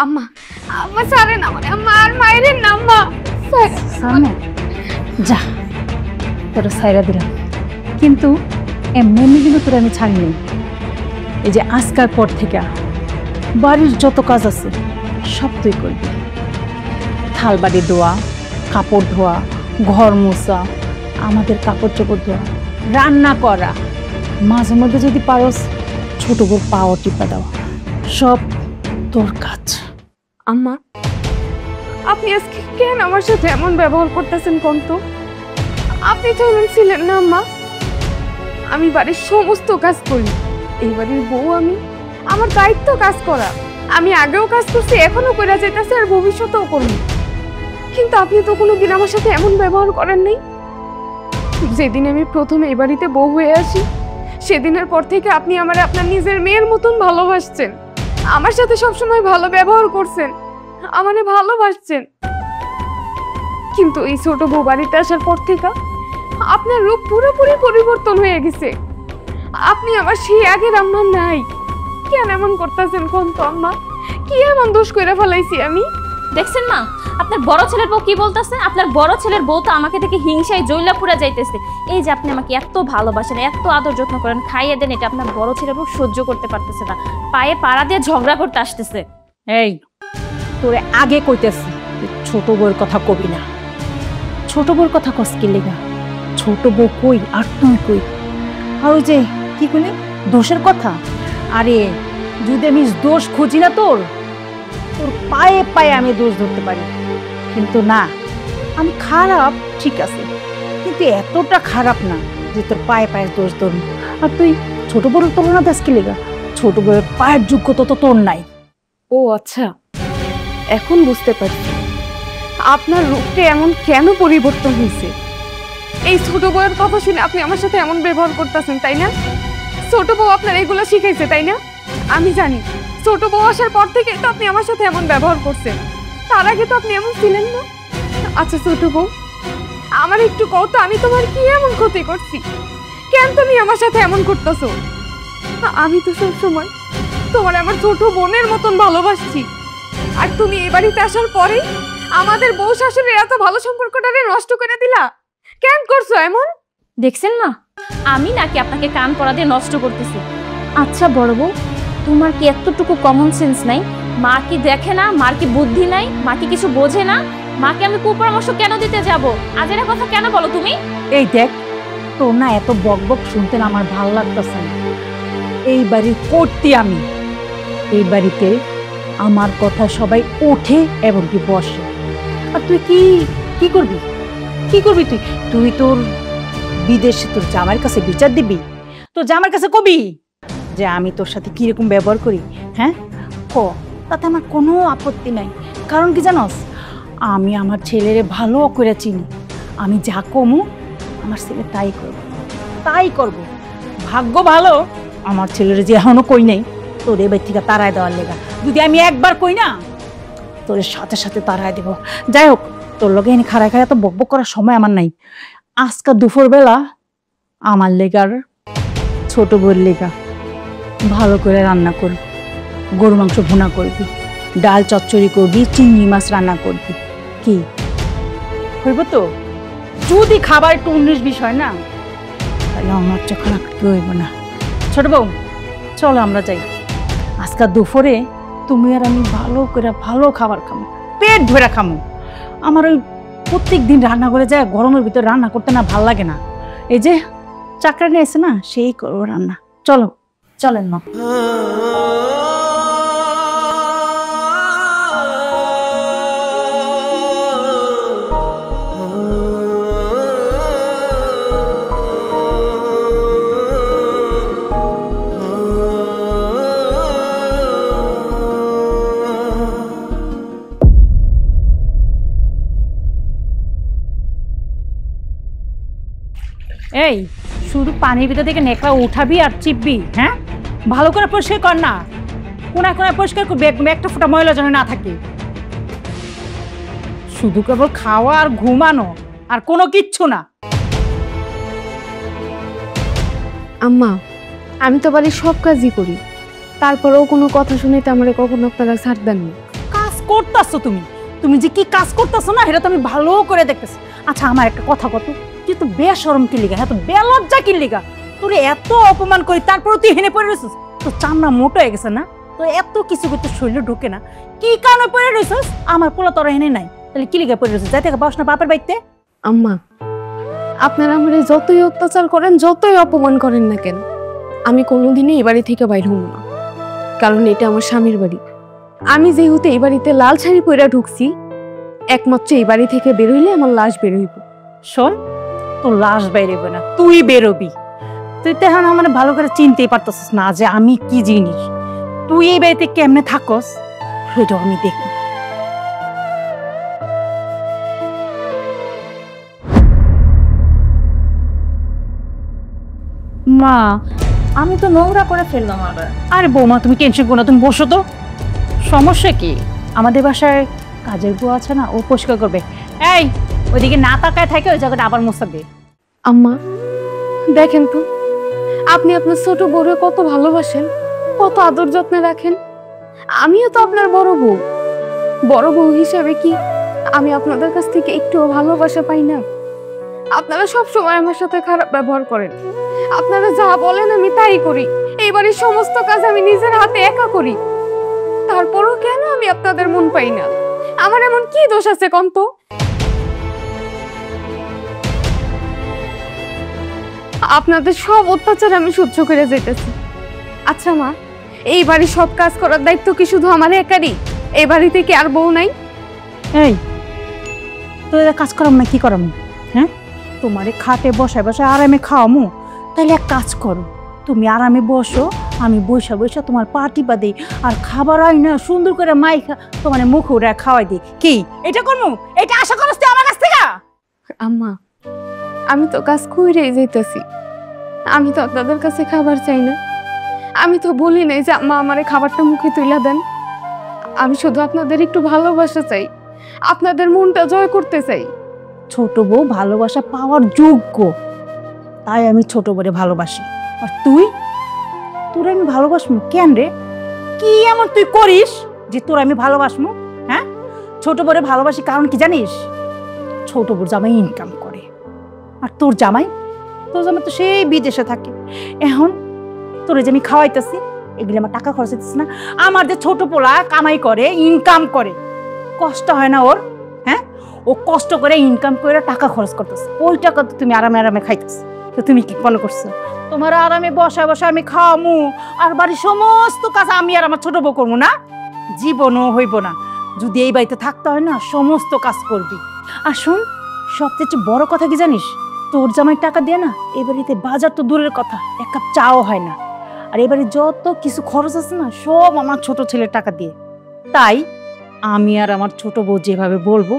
আম্মা আম্মা ছাড়েন আমারে, আম্মা আর মায়েরেন না আম্মা। সামনে যা, তোরা সাইরা দিলাম, কিন্তু এমনি এমনি কিন্তু তোরা আমি ছাড়ি নাই। এই যে আজকাল পর থেকে বাড়ির যত কাজ আছে সব তুই করবি। থাল বাড়ি ধোয়া, কাপড় ধোয়া, ঘর মোছা, আমাদের কাপড় চোপড় ধোয়া, রান্না করা, মাঝে মধ্যে যদি পারস ছোট বড় পাও টিপা দেওয়া, সব তোর কাজ। আম্মা আপনি আজকে কেন আমার সাথে এমন ব্যবহার করতেছেন কোন তো? আপনি তো এমন ছিলেন না আম্মা। আমি বাড়ির সমস্ত কাজ করি, এই বাড়ির বউ আমি, আমার দায়িত্ব কাজ করা। আমি আগেও কাজ করছি, এখনো করে যেতেছি, আর ভবিষ্যতেও করব। কিন্তু আপনি তো কোনোদিন আমার সাথে এমন ব্যবহার করেন নাই। যেদিন আমি প্রথমে এই বাড়িতে বউ হয়ে আসি, সেদিনের পর থেকে আপনি আমারে আপনার নিজের মেয়ের মতন ভালোবাসছেন, আমার সাথে সবসময় ভালো ব্যবহার করছেন, আমারে ভালোবাসছেন। কিন্তু এই ছোট বউ বাড়িতে আসার পর থেকে আপনার রূপ পুরোপুরি পরিবর্তন হয়ে গেছে। আপনি আমার সেই আগের আম্মা নাই। কেন এমন করতেছেন কোন তো আম্মা? কি এমন দোষ করে ফেলাইছি আমি? দেখছেন মা, আপনার বড় ছেলের বউ কি বলতেছে? আপনার বড় ছেলের বউ তো আমাকে দেখে হিংসায় জৈলা পুরা যাইতেছে। এই যে আপনি আমাকে এত ভালোবাসেন, এত আদর যত্ন করেন, খাইয়ে দেন, এটা আপনার বড় ছেলের বউ সহ্য করতে পারতেছে না, পায়ে পাড়া দিয়ে ঝগড়া করতে আসতেছে। এই তোরে আগে কইতেছি ছোট বউর কথা কবি না। ছোট বউর কথা কস কি লেগা? ছোট বউ কই আর তুই কই? আর ওই যে কি কইলি দোষের কথা? আরে যদি আমি দোষ খুঁজি না তোর তোর পায়ে পায়ে আমি দোষ ধরতে পারি, কিন্তু না, আমি খারাপ ঠিক আছে, কিন্তু এতটা খারাপ না যে তোর পায়ে পায়ে দোষ ধরবো। আর তুই ছোট বড় তুলনা দাস কি লেগা? ছোট বউয়ের পায়ের যোগ্যতা তো তোর নাই। ও আচ্ছা, এখন বুঝতে পারছি আপনার রূপটা এমন কেন পরিবর্তন হয়েছে। এই ছোট বউয়ের কথা শুনে আপনি আমার সাথে এমন ব্যবহার করতেছেন, তাই না? ছোট বউ আপনার এগুলো শিখাইছে, তাই না? আমি জানি ছোট বউ আসার পর থেকে তো আপনি আমার সাথে এমন ব্যবহার করছেন, তার আগে তো আপনি এমন ছিলেন না। আচ্ছা ছোট বউ, আমার একটু কও তো, আমি তোমার কি এমন ক্ষতি করছি? কেন তুমি আমার সাথে এমন করতেছো? আমি তো সবসময় তোমার আমার ছোট বোনের মতন ভালোবাসছি, আর তুমি এই বাড়িতে আসার পরেই আমাদের বউ শাশুড়ির এত ভালো সম্পর্কটারে নষ্ট করে দিলা। কেন করছো এমন? দেখছেন মা, আমি নাকি আপনাকে কান পড়া দিয়ে নষ্ট করতেছি? আচ্ছা বড় বউ, তোমার কি এতটুকু কমন সেন্স নাই? মা কি দেখে না? মার কি বুদ্ধি নাই? মা কি কিছু বোঝে না? মাকে আমি কুপরামর্শ কেন দিতে যাব? আজের কথা কেন বলো তুমি? এই দেখ, তোর না এত বক বক শুনতে না আমার ভালো লাগতেছে না। এই বাড়ির কর্তি আমি, এই বাড়িতে আমার কথা সবাই ওঠে এবং কি বসে। আর তুই কি কি করবি? কি করবি তুই? তুই তোর বিদেশে তোর জামাইয়ের কাছে বিচার দিবি? তোর জামাইয়ের কাছে কবি যে আমি তোর সাথে কিরকম ব্যবহার করি? হ্যাঁ ক, তাতে আমার কোনো আপত্তি নাই। কারণ কি জানস, আমি আমার ছেলেরে ভালো করে চিনি। আমি যা কমু আমার ছেলে তাই করবো, তাই করবো। ভাগ্য ভালো আমার ছেলের যে এখনো কই নেই তোর এবার থেকে তাড়ায় দেওয়ার লেগা। যদি আমি একবার কই না তোর সাথে সাথে তাড়ায় দেবো। যাই হোক, তোর লগে এনে খাড়ায় খাড়ায় তো বকবক করার সময় আমার নাই। আজকে দুপুরবেলা আমার লেগার ছোট বউর লেগা ভালো করে রান্না করবি, গরু মাংস ভুনা করবি, ডাল চচ্চড়ি করবি, চিংড়ি মাছ রান্না করবি। কি হইব তো? যদি খাবার একটু 19-20 হয় না তাহলে আমার চোখে কেউ হইব না। ছোট বউ চলো আমরা যাই, আজকে দুপুরে তুমি আর আমি ভালো করে ভালো খাবার খামো, পেট ভরে খামো। আমার ওই প্রত্যেক দিন রান্না করে যায় গরমের ভিতরে রান্না করতে না ভাল লাগে না। এই যে চাকরানি আছে না, সেই করবো রান্না। চলো চলেন না। এই শুধু পানির ভিতর থেকে নেকড়া উঠাবি আর চিপবি? হ্যাঁ, ভালো করে পরিষ্কার কর না, কোনায় কোনায় পরিষ্কার করবি, একটা ফোঁটা ময়লা যেন না থাকে। শুধু কেবল খাওয়া আর ঘুমানো, আর কোনো কিচ্ছু না। আম্মা আমি তো বাড়ির সব কাজই করি, তারপরেও কোনো কথা শুনে তো আমার কখনো আপনারা ছাড় দেন না। করতেছো তুমি? তুমি যে কি কাজ করতেছো না এটা তো আমি ভালো করে দেখতেছি। আচ্ছা আমার একটা কথা কত, তুই তো বেশরম কি লিগা, হ্যাঁ তো বেলজ্জা কি লিগা? তোর এত অপমান করি তারপর তুই হেনে পড়ে রইছিস? তোর চামড়া মোটা হয়ে গেছে না? তো এত কিছু করতে শরীরে ঢোকে না, কি কারণে পড়ে রইছিস? আমার পোলা তোর হেনে নাই, তাহলে কি লিগা পড়ে রইছিস? যাই থেকে বস না বাপের বাড়িতে। আম্মা, আপনারা আমারে যতই অত্যাচার করেন, যতই অপমান করেন না কেন, আমি কোনোদিনই এই বাড়ি থেকে বাইর হব না। কারণ এটা আমার স্বামীর বাড়ি। আমি যেহেতু এই বাড়িতে লাল শাড়ি পরে ঢুকছি, একমাত্র এই বাড়ি থেকে বেরোইলে আমার লাশ বেরোইব। শোন, তোর লাশ বেরোবে না, তুই বেরোবি। তুই তো এখন আমার ভালো করে চিনতেই পারতেছিস না যে আমি কি জিনিস। তুই এই বাড়িতে কেমনে থাকস সেটাও আমি দেখি। মা, আমি তো নোংরা করে ফেললাম আবার। আরে বৌমা তুমি টেনশন করো না, তুমি বসো তো। সমস্যা কি? আমাদের বাসায় কাজের বউ আছে না, ও পরিষ্কার করবে। এই ওইদিকে না তাকায় থাকে, ওই জায়গাটা আবার মোছাবে। আম্মা দেখেন তো, আপনি আপনার ছোট বউরে কত ভালোবাসেন, কত আদর যত্নে রাখেন। আমিও তো আপনার বড় বউ। বড় বউ হিসাবে কি আমি আপনাদের কাছ থেকে একটুও ভালোবাসা পাই না? আপনারা সব সময় আমার সাথে খারাপ ব্যবহার করেন। আপনারা যা বলেন আমি তাই করি। এই বাড়ির সমস্ত কাজ আমি নিজের হাতে একা করি। তারপরও কেন আমি আপনাদের মন পাই না? আমার এমন কি দোষ আছে কন্ত? আপনাদের সব অত্যাচার আমি সহ্য করে যেতেছি। আচ্ছা মা, এই বাড়ির সব কাজ করার দায়িত্ব কি শুধু আমার একারই? এই বাড়িতে কি আর বউ নাই? এই তোর কাজ করাম না কি করাম? হ্যাঁ, তোমারে খাটে বসায় বসায় আরামে খাওয়ামু? তাহলে এক কাজ করো, তুমি আরামে বসো, আমি বসা বসা তোমার পাটি বাঁধি আর খাবার আই না সুন্দর করে মাইখা তোমার মুখে উড়ে খাওয়াই দিই। কি এটা করবো? এটা আশা করছ তুই আমার কাছ থেকে? আম্মা, আমি তো কাজ কইরেই যাইতেছি। আমি তো আপনাদের কাছে খাবার চাই না। আমি তো বলি নাই যে আম্মা আমারে খাবারটা মুখে তুইলা দেন। আমি শুধু আপনাদের একটু ভালোবাসা চাই, আপনাদের মনটা জয় করতে চাই। ছোট বউ ভালোবাসা পাওয়ার যোগ্য, তাই আমি ছোট বউরে ভালোবাসি। আর তুই, তোর আমি ভালোবাসমু কেন রে? কি এমন তুই করিস যে তোর আমি ভালোবাসমু? হ্যাঁ, ছোট বউরে ভালোবাসি কারণ কি জানিস? ছোট বউর জামাই ইনকাম করে, আর তোর জামাই তো সেই বিদেশে থাকে। এখন তোরে যে আমি খাওয়াইতেছি, এগুলি আমার টাকা খরচ হইতেছে না? আমার যে ছোট পোলা কামাই করে, ইনকাম করে, কষ্ট হয় না ওর? হ্যাঁ, ও কষ্ট করে ইনকাম করে টাকা খরচ করতেছে, ওই টাকা তো তুমি আরামে আরামে খাইতেছ। তো তুমি কি মনে করছো তোমার আরামে বসা বসা আমি খাওয়ামু আর বাড়ির সমস্ত কাজ আমি আর আমার ছোট বউ করবো না? জীবনও হইব না। যদি এই বাড়িতে থাকতে হয় না, সমস্ত কাজ করবি। আর শোন, সবচেয়ে বড় কথা কি জানিস? তোর জামাই টাকা দিয়ে না এই বাড়িতে বাজার তো দূরের কথা, এক কাপ চাও হয় না। আর এবারে যত কিছু খরচ আছে না, সব আমার ছোট ছেলের টাকা দিয়ে। তাই আমি আর আমার ছোট বউ যেভাবে বলবো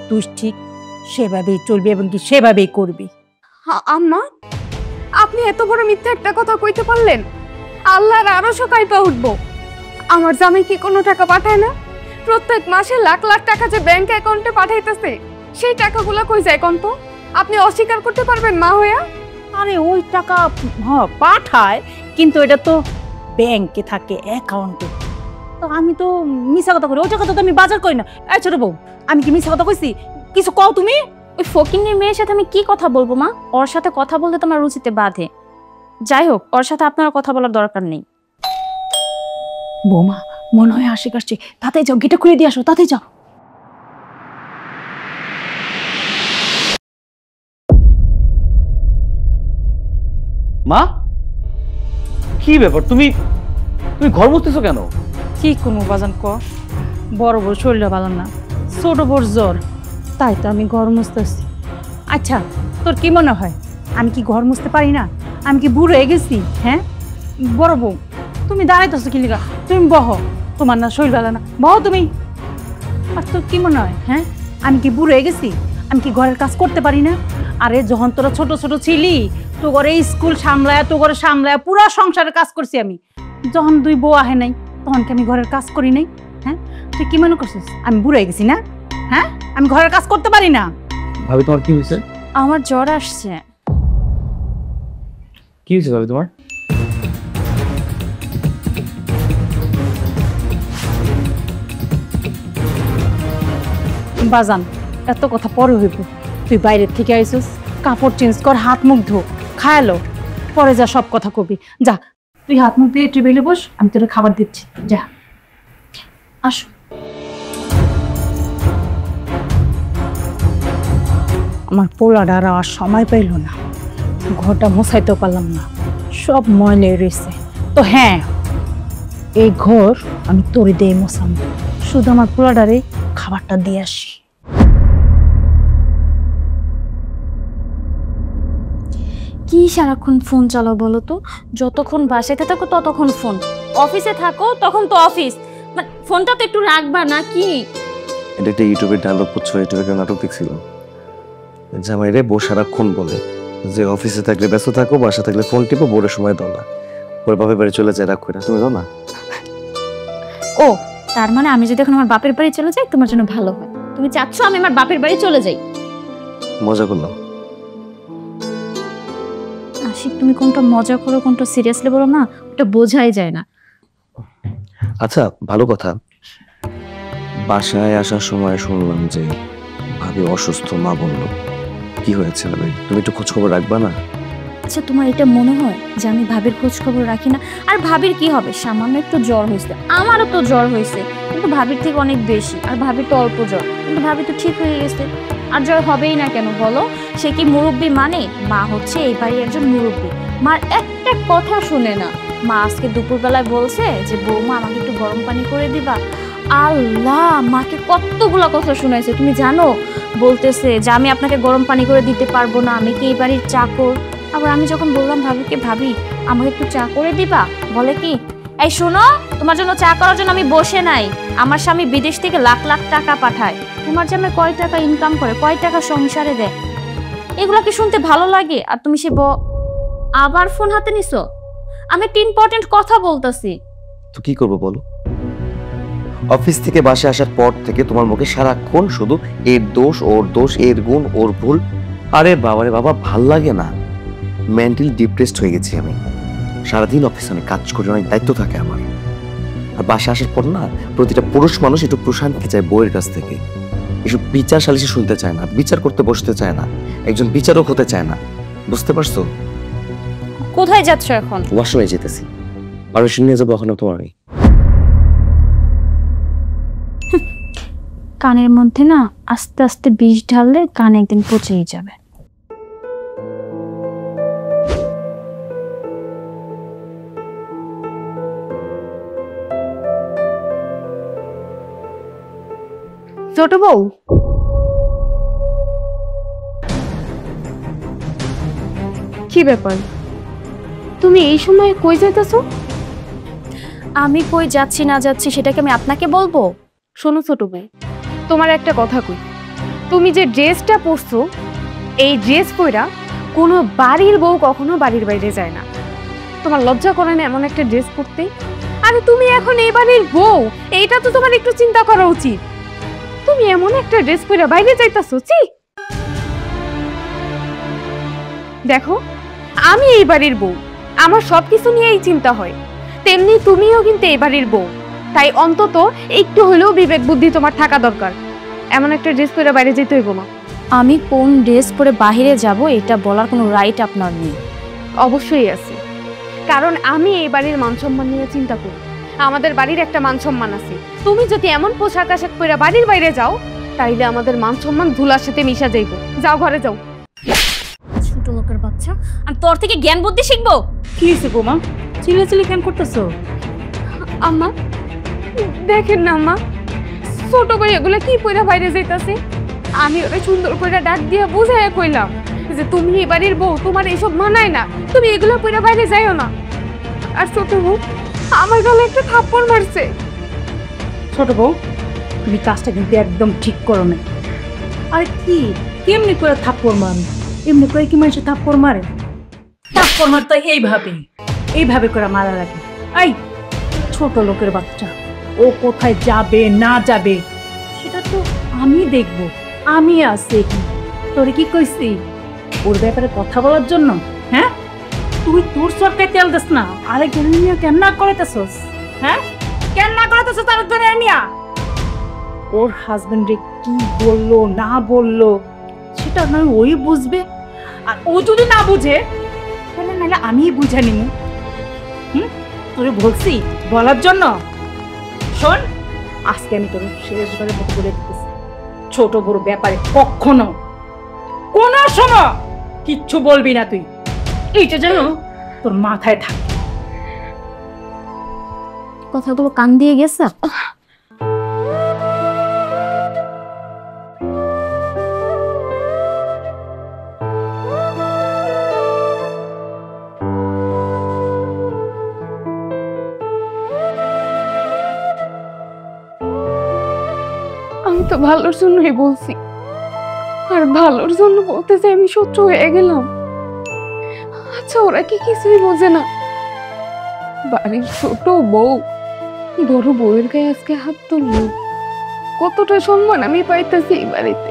তুই ঠিক সেভাবেই চলবি এবং কি সেভাবেই করবি। আম্মা, আপনি এত বড় মিথ্যা একটা কথা কইতে পারলেন? আল্লাহর আরো কাইপা উঠবো। আমার জামাই কি কোনো টাকা পাঠায় না? প্রত্যেক মাসে লাখ লাখ টাকা যে ব্যাংক অ্যাকাউন্টে পাঠাইতেছে, সেই টাকাগুলো কই যায় কন্ত? আপনি অস্বীকার করতে পারবেন মা হইয়া? আরে ওই টাকা পাঠায়, কিন্তু এটা তো ব্যাংকে থাকে, অ্যাকাউন্টে। তো আমি তো মিছা কথা করি, ওই টাকা তো আমি বাজার করি না। এই ছোট বউ, আমি কি মিছা কথা কইছি? কিছু কও তুমি। ওই ফকিন্নির মেয়ের সাথে আমি কি কথা বলবো মা? ওর সাথে কথা বলতে তোমার রুচিতে বাধে। যাই হোক, ওর সাথে আপনার কথা বলার দরকার নেই। বৌমা মনে হয় আশিক আসছে, তাতে যাও, গেটে খুলে দিয়ে আসো, তাতে যাও। মা, কি ব্যাপার? তুমি তুমি ঘর মুছতেছো কেন? কি কোনো বাজান ক? বড় বড় শরীরটা ভালো না, ছোট বড় জ্বর, তাই তো আমি ঘর মুছতেছি। আচ্ছা তোর কি মনে হয় আমি কি ঘর মুছতে পারি না? আমি কি বুড়ো হয়ে গেছি? হ্যাঁ বড় বউ, তুমি দাঁড়াইতেছো কি লিগা? তুমি বহ, তোমার না শরীর ভালো না, বহ তুমি। আর তোর কি মনে হয় হ্যাঁ আমি কি বুড়ো হয়ে গেছি? আমি কি ঘরের কাজ করতে পারি না? আরে যখন তোরা ছোট ছোট ছিলি, তো ঘরে স্কুল সামলায়, তো ঘরে সামলায় পুরা সংসারের কাজ করছি আমি। যখন দুই বউ আহে নাই, তখন কি আমি ঘরের কাজ করি নাই? হ্যাঁ, তুই কি মনে করছিস আমি বুড়ো হয়ে গেছি না? হ্যাঁ, আমি ঘরের কাজ করতে পারি না? ভাবি তোমার কি হয়েছে? আমার জ্বর আসছে। কি হয়েছে ভাবি তোমার? বাজান এত কথা পরে হইব, তুই বাইরের থেকে আইসিস, কাপড় চেঞ্জ কর, হাত মুখ ধো, খায়ালো, পরে যা সব কথা কবি। যা তুই হাত মুখ দিয়ে টেবিলে বস, আমি তোর খাবার দিচ্ছি, যা। আসো। আমার পোলাটা আর সময় পাইল না, ঘরটা মোছাইতেও পারলাম না, সব ময়লে রয়েছে। তো হ্যাঁ, এই ঘর আমি তোরে দিয়ে মোছাম, শুধু আমার পোলাটারে খাবারটা দিয়ে আসি। কি সারাক্ষণ ফোন চালাও বলো তো? যতক্ষণ বাসায় থাকো ততক্ষণ ফোন, অফিসে থাকো তখন তো অফিস, মানে ফোনটা তো একটু রাখবা না কি? এটা একটা ইউটিউবের ডায়লগ করছো, ইউটিউবে একটা নাটক দেখছিল, জামাইরে বউ সারাক্ষণ বলে যে অফিসে থাকলে ব্যস্ত থাকো, বাসা থাকলে ফোন টিপো, বোরের সময় দাও না, ওর বাপের বাড়ি চলে যায় রাগ করে, তুমি দাও না। ও তার মানে আমি যদি এখন আমার বাপের বাড়ি চলে যাই তোমার জন্য ভালো হয়, তুমি চাচ্ছ আমি আমার বাপের বাড়ি চলে যাই? মজা করলাম। আশিক তুমি কোনটা মজা করো কোনটা সিরিয়াসলি বলো না, ওটা বোঝাই যায় না। আচ্ছা ভালো কথা, বাসায় আসার সময় শুনলাম যে ভাবি অসুস্থ, মা বললো, কি হয়েছে ভাবি? তুমি একটু খোঁজ খবর রাখবা না? আচ্ছা তোমার এটা মনে হয় যে আমি ভাবির খোঁজ খবর রাখি না? আর ভাবির কি হবে, সামান্য একটু জ্বর হয়েছে, আমারও তো জ্বর হয়েছে, কিন্তু ভাবির থেকে অনেক বেশি, আর ভাবির তো অল্প জ্বর, কিন্তু ভাবি তো ঠিক হয়ে গেছে। আর জ্বর হবেই না কেন বলো? সে কি মুরব্বী? মানে মা হচ্ছে এই বাড়ির একজন মুরব্বী, মার একটা কথা শুনে না। মা আজকে দুপুরবেলায় বলছে যে বৌমা আমাকে একটু গরম পানি করে দিবা। আল্লাহ, মাকে কতগুলো কথা শুনাইছে তুমি জানো? বলতেছে যে আমি আপনাকে গরম পানি করে দিতে পারবো না, আমি কি এই বাড়ির চাকর? আবার আমি যখন বললাম ভাবিকে, ভাবি আমাকে একটু চা করে দিবা, বলে কি, এই শোনো, তোমার জন্য চা করার জন্য আমি বসে নাই, আমার স্বামী বিদেশ থেকে লাখ লাখ টাকা পাঠায়, তোমার জামাই কয় টাকা ইনকাম করে, কয় টাকা সংসারে দেয়, এগুলো কি শুনতে ভালো লাগে? আর তুমি সে আবার ফোন হাতে নিছো? আমি একটা ইম্পর্টেন্ট কথা বলতেছি। তো কি করবো বলো? অফিস থেকে বাসে আসার পর থেকে তোমার মুখে সারাক্ষণ শুধু এর দোষ, ওর দোষ, এর গুণ, ওর ভুল। আরে বাবারে বাবা, ভাল লাগে না, মেন্টালি ডিপ্রেসড হয়ে গেছি আমি। সারাদিন অফিসে আমি কাজ করি, অনেক দায়িত্ব থাকে আমার, আর বাসা আসার পর না প্রতিটা পুরুষ মানুষ একটু প্রশান্তি চায় বউয়ের কাছ থেকে, এসব বিচার সালিশি শুনতে চায় না, বিচার করতে বসতে চায় না, একজন বিচারক হতে চায় না, বুঝতে পারছো? কোথায় যাচ্ছ এখন? ওয়াশরুমে যেতেছি, পারমিশন নিয়ে যাবো, এখন তোমার নেই। কানের মধ্যে না আস্তে আস্তে বিষ ঢাললে কান একদিন পচেই যাবে। ছোট বউ, কি ব্যাপার, তুমি এই সময় কই যাইতেছো? আমি কই যাচ্ছি না যাচ্ছি সেটাকে আমি আপনাকে বলবো? শোনো ছোট বউ, তোমার একটা কথা কই, তুমি যে ড্রেসটা পরছো, এই ড্রেস পরা কোনো বাড়ির বউ কখনো বাড়ির বাইরে যায় না। তোমার লজ্জা করে না এমন একটা ড্রেস পরতে? আরে তুমি এখন এই বাড়ির বউ, এইটা তো তোমার একটু চিন্তা করা উচিত। তুমি এমন একটা ড্রেস পরে বাইরে যাইতাছো? ছি! দেখো, আমি এই বাড়ির বউ, আমার সবকিছু নিয়েই চিন্তা হয়, তেমনি তুমিও কিন্তু এই বাড়ির বউ, তাই অন্তত একটু হলেও বিবেক বুদ্ধি তোমার থাকা দরকার। এমন একটা ড্রেস পরে বাইরে যেতে হইব না। আমি কোন ড্রেস পরে বাইরে যাব এটা বলার কোনো রাইট আপনার নেই। অবশ্যই আছে, কারণ আমি এই বাড়ির মান সম্মান নিয়ে চিন্তা করি, আমাদের বাড়ির একটা মান সম্মান আছে। তুমি যদি এমন পোশাক আশাক পরে বাড়ির বাইরে যাও, তাইলে আমাদের মান সম্মান ধুলার সাথে মিশা যাইব। যাও, ঘরে যাও। ছোট লোকের বাচ্চা, আমি তোর থেকে জ্ঞান বুদ্ধি শিখবো? কি হয়েছে গো মা, চিল্লাচিল্লি কেন করতেছো? আম্মা দেখেন না আম্মা, ছোট ভাই এগুলা কি পয়রা বাইরে যাইতাছে। আমি ওরা সুন্দর করে ডাক দিয়ে বুঝাইয়া কইলাম যে তুমি এই বাড়ির বউ, তোমার এইসব মানায় না, তুমি এগুলো পয়রা বাইরে যাইও না। আর ছোট বউ আমার গালে একটা থাপ্পড় মারছে। ছোট বউ, তুমি কাজটা কিন্তু একদম ঠিক করো না। আর কি কেমনি করে থাপ্পড় মার? এমনি করে কি মানুষ থাপ্পড় মারে? থাপ্পড় মার তো এইভাবে করে মারা লাগে। এই ছোট লোকের বাচ্চা, ও কোথায় যাবে না যাবে সেটা তো আমি দেখব, আমি আছি কি। তোরে কি কইছি ওর ব্যাপারে কথা বলার জন্য? হ্যাঁ, তুই তোর সরকার তেল দিস না, আরেকজন নিয়ে কেন না করাইতেছস? হ্যাঁ, কেন না করাইতেছস তার ধরে নিয়া? ওর হাজবেন্ডে কি বললো না বললো সেটা নয় ওই বুঝবে, আর ও যদি না বুঝে তাহলে নাহলে আমিই বুঝে নিব। তোরে বলছি বলার জন্য। শোন, আজকে আমি তোর শেষবারের মতো বলে দিতেছি, ছোট বড় ব্যাপারে কখনো কোনো সময় কিচ্ছু বলবি না তুই। এইটা যেন তোর মাথায় থাকে। কথাগুলো কান দিয়ে গেছে। আমি তো ভালোর জন্যই বলছি, আর ভালোর জন্য বলতে চাই আমি শত্রু হয়ে গেলাম। আচ্ছা ওরা কি কিছুই বোঝে না? বাড়ির ছোট বউ বড় বউয়ের গায়ে আজকে হাত তুললো, কতটা সম্মান আমি পাইতেছি এই বাড়িতে।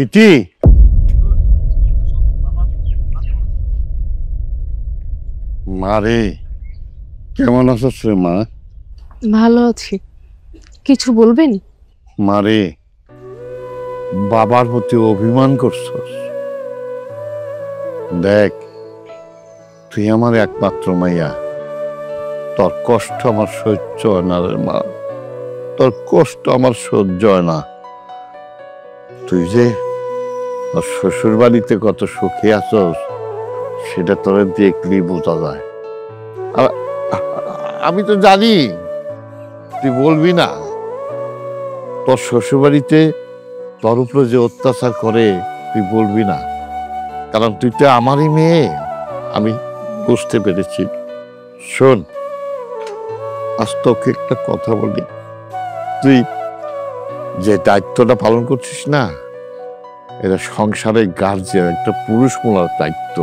ইতি, মারে কেমন আছিস রে মা? ভালো আছি। কিছু বলবেন? মারে, বাবার প্রতি অভিমান করছস? দেখ, তুই আমার একমাত্র মাইয়া, তোর কষ্ট আমার সহ্য হয় না রে মা, তোর কষ্ট আমার সহ্য হয় না। তুই যে তোর শ্বশুর বাড়িতে কত সুখে আছস সেটা তোরে দেখলেই বোঝা যায়। আর আমি তো জানি তুই বলবি না, তোর শ্বশুর বাড়িতে তোর উপরে যে অত্যাচার করে তুই বলবি না, কারণ তুই তো আমারই মেয়ে, আমি বুঝতে পেরেছি। শোন, আজ তোকে একটা কথা বলি, তুই যে দায়িত্বটা পালন করছিস না, এটা সংসারের গার্জিয়ান, একটা পুরুষ মূলার দায়িত্ব,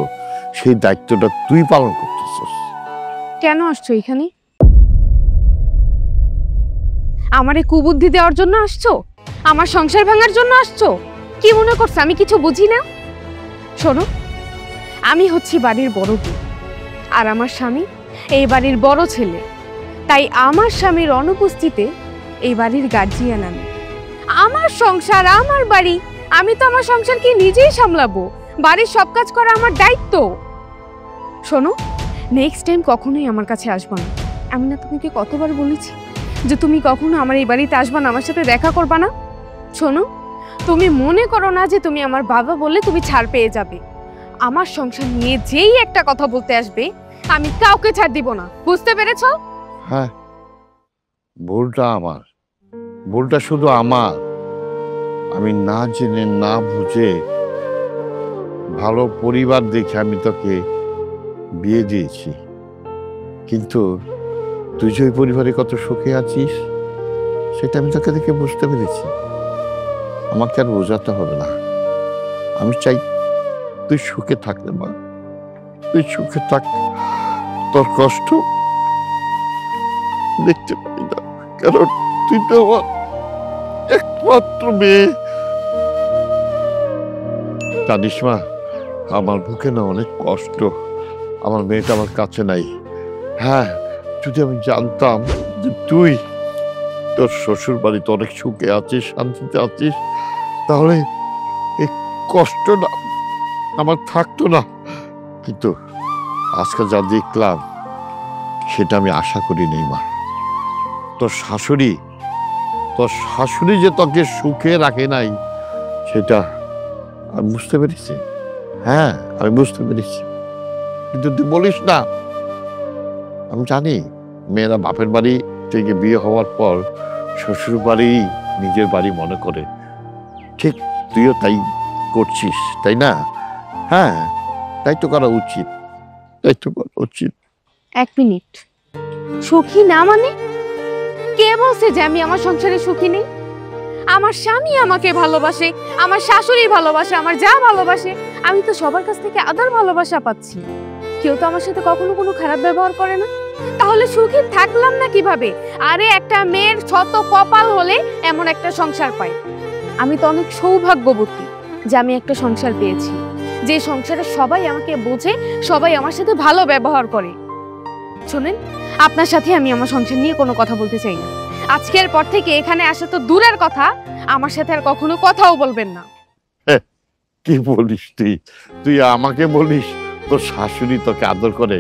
সেই দায়িত্বটা তুই পালন করতেছিস। কেন আসছো এখানে? আমারে কুবুদ্ধি দেওয়ার জন্য আসছো? আমার সংসার ভাঙার জন্য আসছো? কি মনে করছো আমি কিছু বুঝি না? শোনো, আমি হচ্ছি বাড়ির বড় বউ, আর আমার স্বামী এই বাড়ির বড় ছেলে। তাই আমার স্বামীর অনুপস্থিতিতে এই বাড়ির গার্জিয়ান আমি। আমার সংসার, আমার বাড়ি, আমি তো আমার সংসারকে নিজেই সামলাবো। বাড়ির সব কাজ করা আমার দায়িত্ব। শোনো, নেক্সট টাইম কখনোই আমার কাছে আসবা না। আমি না তোমাকে কতবার বলেছি যে তুমি কখনো আমার এই বাড়িতে আসবা না, আমার সাথে দেখা করবা না। শোনো, তুমি মনে করো না যে তুমি আমার বাবা বলে তুমি ছাড় পেয়ে যাবে। আমার সংসার নিয়ে যেই একটা কথা বলতে আসবে আমি কাউকে ছাড় দিব না, বুঝতে পেরেছো? হ্যাঁ, ভুলটা আমার, ভুলটা শুধু আমার। আমি না জেনে না বুঝে ভালো পরিবার দেখে আমি তোকে বিয়ে দিয়েছি, কিন্তু তুই যে ওই পরিবারে কত সুখে আছিস সেটা আমি তোকে দেখে বুঝতে পেরেছি। আমাকে আর বোঝাতে হবে না, আমি চাই তুই সুখে থাকলে মা, তুই সুখে থাক। তোর কষ্ট দেখতে পাই না, কারণ তুই তো আমার একমাত্র মেয়ে। জানিস মা, আমার বুকে না অনেক কষ্ট, আমার মেয়েটা আমার কাছে নাই। হ্যাঁ, যদি আমি জানতাম যে তুই তোর শ্বশুর বাড়িতে অনেক সুখে আছিস, শান্তিতে আছিস, তাহলে এই কষ্টটা আমার থাকতো না। কিন্তু আজকে যা দেখলাম সেটা আমি আশা করি নেই মা। তোর শাশুড়ি যে তোকে সুখে রাখে নাই সেটা আমি বুঝতে পেরেছি। হ্যাঁ, আমি বুঝতে পেরেছি, কিন্তু তুই বলিস না। আমি জানি মেয়েরা বাপের বাড়ি থেকে বিয়ে হওয়ার পর শ্বশুর বাড়ি নিজের বাড়ি মনে করে, ঠিক তুইও তাই করছিস, তাই না? হ্যাঁ, তাই তো করা উচিত, তাই তো করা উচিত। এক মিনিট, সুখী না মানে? কে বলছে যে আমি আমার সংসারে সুখী নেই? আমার স্বামী আমাকে ভালোবাসে, আমার শাশুড়ি ভালোবাসে, আমার যা ভালোবাসে, আমি তো সবার কাছ থেকে আদর ভালোবাসা পাচ্ছি। কেউ তো আমার সাথে কখনো কোনো খারাপ ব্যবহার করে না, তাহলে সুখী থাকলাম না কিভাবে? আরে একটা মেয়ের শত কপাল হলে এমন একটা সংসার পায়। আমি তো অনেক সৌভাগ্যবতী যে আমি একটা সংসার পেয়েছি, যে সংসারে সবাই আমাকে বোঝে, সবাই আমার সাথে ভালো ব্যবহার করে। শুনেন, আপনার সাথে আমি আমার সংসার নিয়ে কোনো কথা বলতে চাই না। আজকের পর থেকে এখানে আসা তো দূরের কথা, আমার সাথে আর কখনো কথাও বলবেন না। কি বলিস তুই? তুই আমাকে বলিস তোর শাশুড়ি তোকে আদর করে?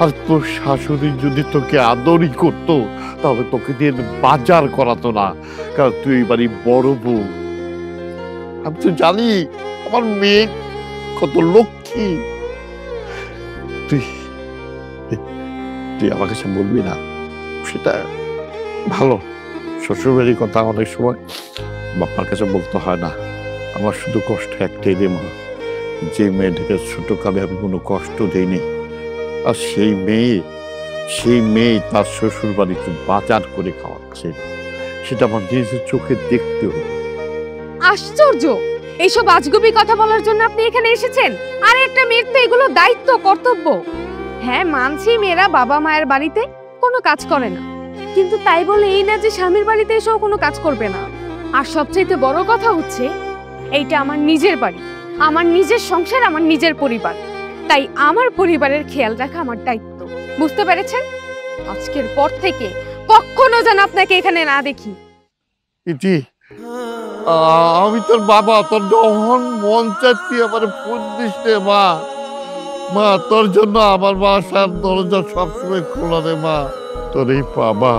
আর তোর শাশুড়ি যদি তোকে আদরই করতো তাহলে তোকে দিয়ে বাজার করাতো না, কারণ তুই এই বাড়ি বড় বউ। আমি তো জানি আমার মেয়ে কত লক্ষ্মী। তুই তুই আমার কাছে বলবি না, সেটা ভালো। শ্বশুরবাড়ির কথা অনেক সময় বাবার কাছে বলতে হয় না। আমার শুধু কষ্ট একটাই রে মা, যে মেয়েটাকে ছোটকালে আমি কোনো কষ্ট দিইনি, আর সেই মেয়ে তার শ্বশুর বাড়িতে বাজার করে খাওয়াচ্ছে, সেটা আমার নিজের চোখে দেখতে হলো। আশ্চর্য, এইসব আজগুবি কথা বলার জন্য আপনি এখানে এসেছেন? আরে একটা মেয়ের তো এগুলো দায়িত্ব, কর্তব্য। হ্যাঁ মানছি মেয়েরা বাবা মায়ের বাড়িতে কোনো কাজ করে না, কিন্তু তাই বলে এই না যে স্বামীর বাড়িতে এসেও কোনো কাজ করবে না। আর সবচাইতে বড় কথা হচ্ছে এইটা আমার নিজের বাড়ি, আমার নিজের সংসার, আমার নিজের পরিবার, তাই আমার পরিবারের খেয়াল রাখা আমার দায়িত্ব। বুঝতে পেরেছেন? আজকের পর থেকে কখনো যেন আপনাকে এখানে না দেখি। ইতি, আমি তোর বাবা, তোর যখন মন চাচ্ছি আমার ফোন দিস রে মা। মা তোর জন্য আমার বাসার দরজা সবসময় খোলা রে মা। তোর এই বাবা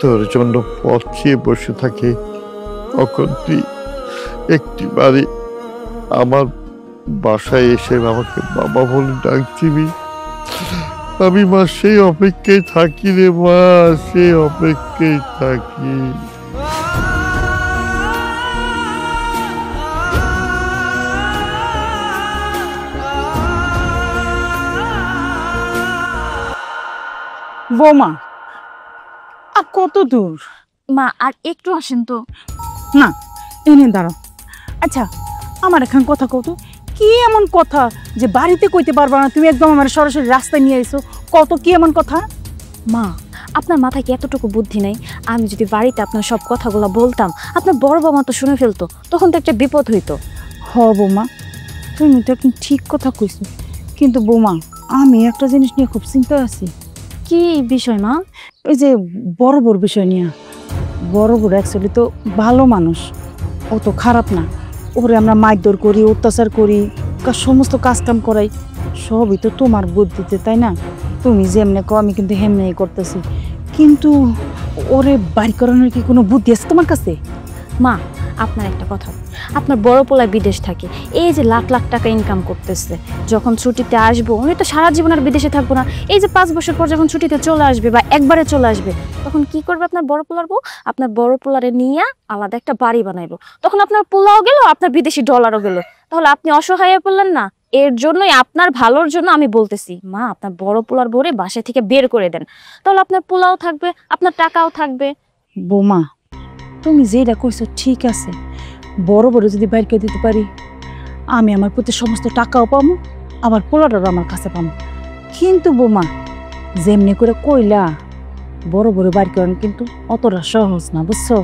তোর জন্য পথ চেয়ে বসে থাকে, তখন তুই একটি বাড়ি আমার বাসায় এসে আমাকে বাবা বলে ডাকছিবি। আমি মা সেই অপেক্ষায় থাকি রে মা, সেই অপেক্ষায় থাকি। বৌমা, আর কত দূর? মা আর একটু আসেন তো। না, এনে দাঁড়াও। আচ্ছা, আমার এখন কথা কত, কি এমন কথা যে বাড়িতে কইতে পারবা না? তুমি একদম আমার সরাসরি রাস্তায় নিয়ে এসো, কত কি এমন কথা? মা, আপনার মাথায় কি এতটুকু বুদ্ধি নেই? আমি যদি বাড়িতে আপনার সব কথাগুলো বলতাম, আপনার বড় বাবা তো শুনে ফেলতো, তখন তো একটা বিপদ হইতো। হ বৌমা, তুমি তো একদম ঠিক কথা কইছো, কিন্তু বৌমা আমি একটা জিনিস নিয়ে খুব চিন্তায় আছি। কি বিষয় মা? ওই যে বড় বড় বিষয় নিয়ে। বড় বড় অ্যাকচুয়ালি তো ভালো মানুষ, ও তো খারাপ না। ওরে আমরা মারধর করি, অত্যাচার করি, সমস্ত কাজ কাম করাই, সবই তো তোমার বুদ্ধিতে, তাই না? তুমি যেমনে কো আমি কিন্তু হেমনেই করতেছি, কিন্তু ওরে বাড়ি করানোর কি কোনো বুদ্ধি আছে তোমার কাছে? মা, আপনার একটা কথা, আপনার বড় পোলায় বিদেশ থাকে, এই যে লাখ লাখ টাকা ইনকাম করতেছে, যখন ছুটিতে আসবো, উনি তো সারা জীবন আর বিদেশে থাকবো না। এই যে 5 বছর পর যখন ছুটিতে চলে আসবে বা একবারে চলে আসবে, তখন কি করবে আপনার বড় পোলার বউ? আপনার বড় পোলারে নিয়ে আলাদা একটা বাড়ি বানাইবো, তখন আপনার পোলাও গেল, আপনার বিদেশি ডলারও গেল, তাহলে আপনি অসহায় হয়ে পড়লেন না? এর জন্যই, আপনার ভালোর জন্য আমি বলতেছি, মা আপনার বড় পোলার বউরে বাসা থেকে বের করে দেন, তাহলে আপনার পোলাও থাকবে, আপনার টাকাও থাকবে। বৌমা, তুমি যেটা কইছো ঠিক আছে, বড় বড় যদি বাইর করে দিতে পারি, আমি আমার প্রতি সমস্ত টাকাও পাবো, আবার পোলাটারও আমার কাছে পাবো। কিন্তু বৌমা, যেমনি করে কইলা বড় বড় বাইর করেন কিন্তু অতটা সহজ না, বুঝছো?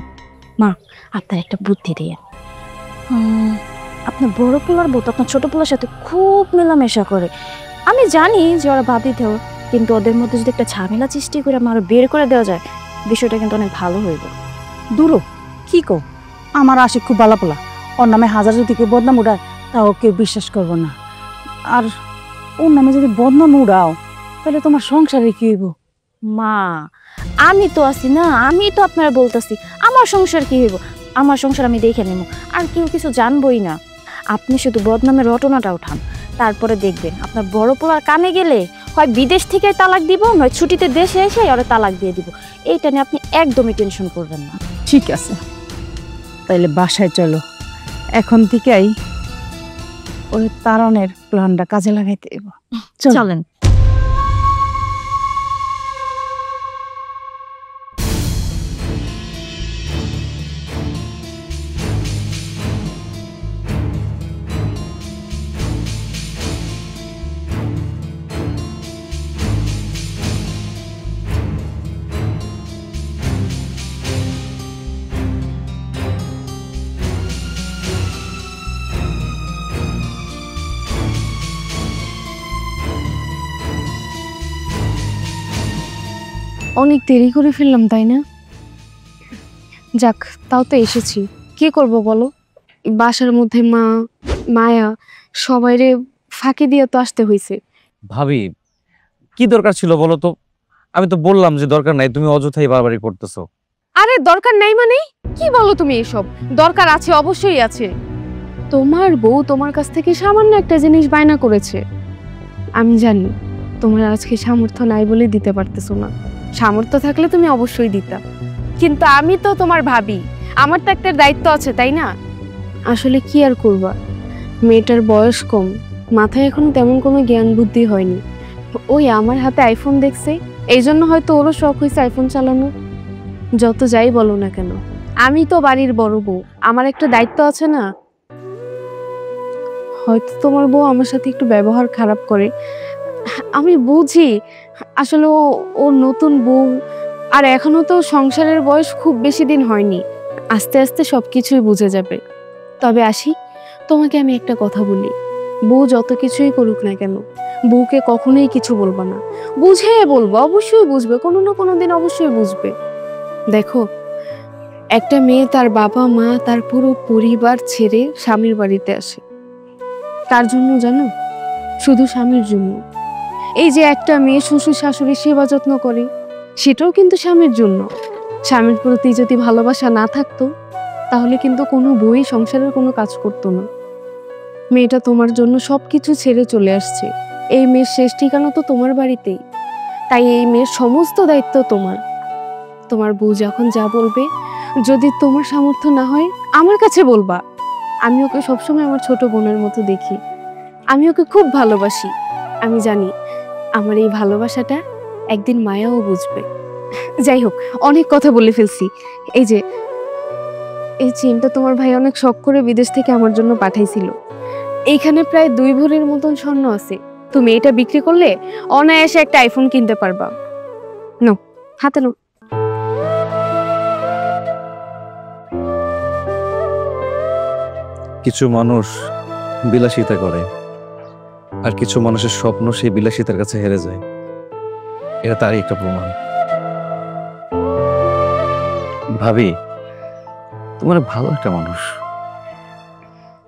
মা, আপনার একটা বুদ্ধি দিয়ে, আপনার বড় পোলার বউ তো আপনার ছোট পোলার সাথে খুব মেলামেশা করে। আমি জানি যে ওরা ভাবি দেও, কিন্তু ওদের মধ্যে যদি একটা ঝামেলা সৃষ্টি করে আমার বের করে দেওয়া যায়, বিষয়টা কিন্তু অনেক ভালো হইব। দূরও কি কো, আমার আশিক খুব ভালো পোলা, ওর নামে হাজার যদি কেউ বদনাম উড়ায় তাও কেউ বিশ্বাস করবো না। আর ওর নামে যদি বদনাম উড়াও তাহলে তোমার সংসারে কি হইব? মা, আমি তো আছি না, আমি তো আপনারা বলতেছি, আমার সংসার কি হইব? আমার সংসার আমি দেখে নেব, আর কেউ কিছু জানবই না। আপনি শুধু বদনামের রটনাটা উঠান, তারপরে দেখবেন আপনার বড় পোলার কানে গেলে হয় বিদেশ থেকে তালাক দিব, নয় ছুটিতে দেশে এসে ওরা তালাক দিয়ে দিব। এইটা নিয়ে আপনি একদমই টেনশন করবেন না। ঠিক আছে, তাইলে বাসায় চলো, এখন থেকেই ওই তারণের প্ল্যানটা কাজে লাগাইতে দেব। চলেন। অনেক দেরি করে ফেললাম তাই না? যাক, তাও তো এসেছি। কি করব বলো? বাসার মধ্যে মা, মায়া সবাইরে ফাঁকি দিয়ে তো আসতে হয়েছে। ভাবি, কি দরকার ছিল বলো তো? আমি তো বললাম যে দরকার নাই, তুমি অযথাই বারবারই করতেছো। আরে দরকার নাই মানে কি বলো তুমি এসব? দরকার আছে, অবশ্যই আছে। তোমার বউ তোমার কাছ থেকে সামান্য একটা জিনিস বায়না করেছে। আমি জানি তোমার আজকে সামর্থ্য নাই বলে দিতে পারতেছো না। সামর্থ্য থাকলে তুমি অবশ্যই দিতা, কিন্তু আমি তো তোমার ভাবি, আমার তো একটা দায়িত্ব আছে তাই না? আসলে কি আর করবা, মেয়েটার বয়স কম, মাথায় এখন তেমন কোনো জ্ঞান বুদ্ধি হয়নি। ওই আমার হাতে আইফোন দেখছে, এই জন্য হয়তো ওরও শখ হয়েছে আইফোন চালানো। যত যাই বলো না কেন, আমি তো বাড়ির বড় বউ, আমার একটা দায়িত্ব আছে না? হয়তো তোমার বউ আমার সাথে একটু ব্যবহার খারাপ করে, আমি বুঝি। আসলে ও নতুন বউ, আর এখনো তো সংসারের বয়স খুব বেশি দিন হয়নি। আস্তে আস্তে সবকিছুই বুঝে যাবে। তবে আসি, তোমাকে আমি একটা কথা বলি, বউ যত কিছুই করুক না কেন, বউকে কখনোই কিছু বলবা না। বুঝে বলবো, অবশ্যই বুঝবে, কোনো না কোনো দিন অবশ্যই বুঝবে। দেখো, একটা মেয়ে তার বাবা মা তার পুরো পরিবার ছেড়ে স্বামীর বাড়িতে আসে। কার জন্য জানো? শুধু স্বামীর জন্য। এই যে একটা মেয়ে শ্বশুর শাশুড়ির সেবা যত্ন করে, সেটাও কিন্তু স্বামীর জন্য। স্বামীর প্রতি যদি ভালোবাসা না থাকতো, তাহলে কিন্তু কোনো বই সংসারের কোনো কাজ করতো না। মেয়েটা তোমার জন্য সবকিছু ছেড়ে চলে আসছে। এই মেয়ের শেষ ঠিকানা তো তোমার বাড়িতেই, তাই এই মেয়ের সমস্ত দায়িত্ব তোমার। তোমার বউ যখন যা বলবে, যদি তোমার সামর্থ্য না হয় আমার কাছে বলবা। আমি ওকে সবসময় আমার ছোট বোনের মতো দেখি, আমি ওকে খুব ভালোবাসি। আমি জানি আমার এই ভালোবাসাটা একদিন মায়াও বুঝবে। যাই হোক, অনেক কথা বলে ফেলছি। এই যে এই চেনটা তোমার ভাই অনেক শখ করে বিদেশ থেকে আমার জন্য পাঠাইছিল। এইখানে প্রায় 2 ভরির মতন স্বর্ণ আছে। তুমি এটা বিক্রি করলে অনায়াসে একটা আইফোন কিনতে পারবা। নাও, হাতে নাও। কিছু মানুষ বিলাসিতা করে, আর কিছু মানুষের স্বপ্ন সেই বিলাসিতার কাছে হেরে যায়। এটা তারই একটা প্রমাণ। ভাবি, তোমার ভালো একটা মানুষ।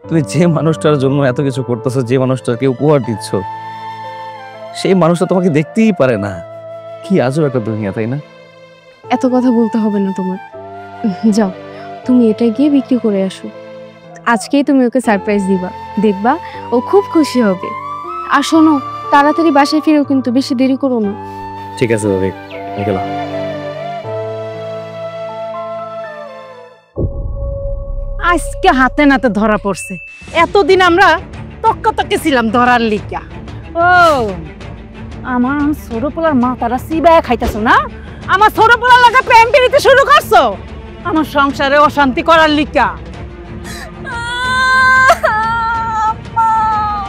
তুমি যে মানুষটার জন্য এত কিছু করতেছো, যে মানুষটাকে উপহার দিচ্ছ, সেই মানুষটা তোমাকে দেখতেই পারে না। কি আজব একটা দুনিয়া, তাই না? এত কথা বলতে হবে না তোমার। যাও, তুমি এটা গিয়ে বিক্রি করে আসো। আজকেই তুমি ওকে সারপ্রাইজ দিবা, দেখবা ও খুব খুশি হবে। আর শোনো, তাড়াতাড়ি বাসায় ফিরো, কিন্তু বেশি দেরি করো না। ঠিক আছে ভাবি, গেলাম। আজকে হাতে নাতে ধরা পড়ছে। এতদিন আমরা তক্কে ছিলাম ধরার লিগা। ও আমার ছোট পোলার মাথাটা চিবায় খাইতেছো না? আমার ছোট পোলার লাগা প্রেম পেরিতে শুরু করছো আমার সংসারে অশান্তি করার লিগা।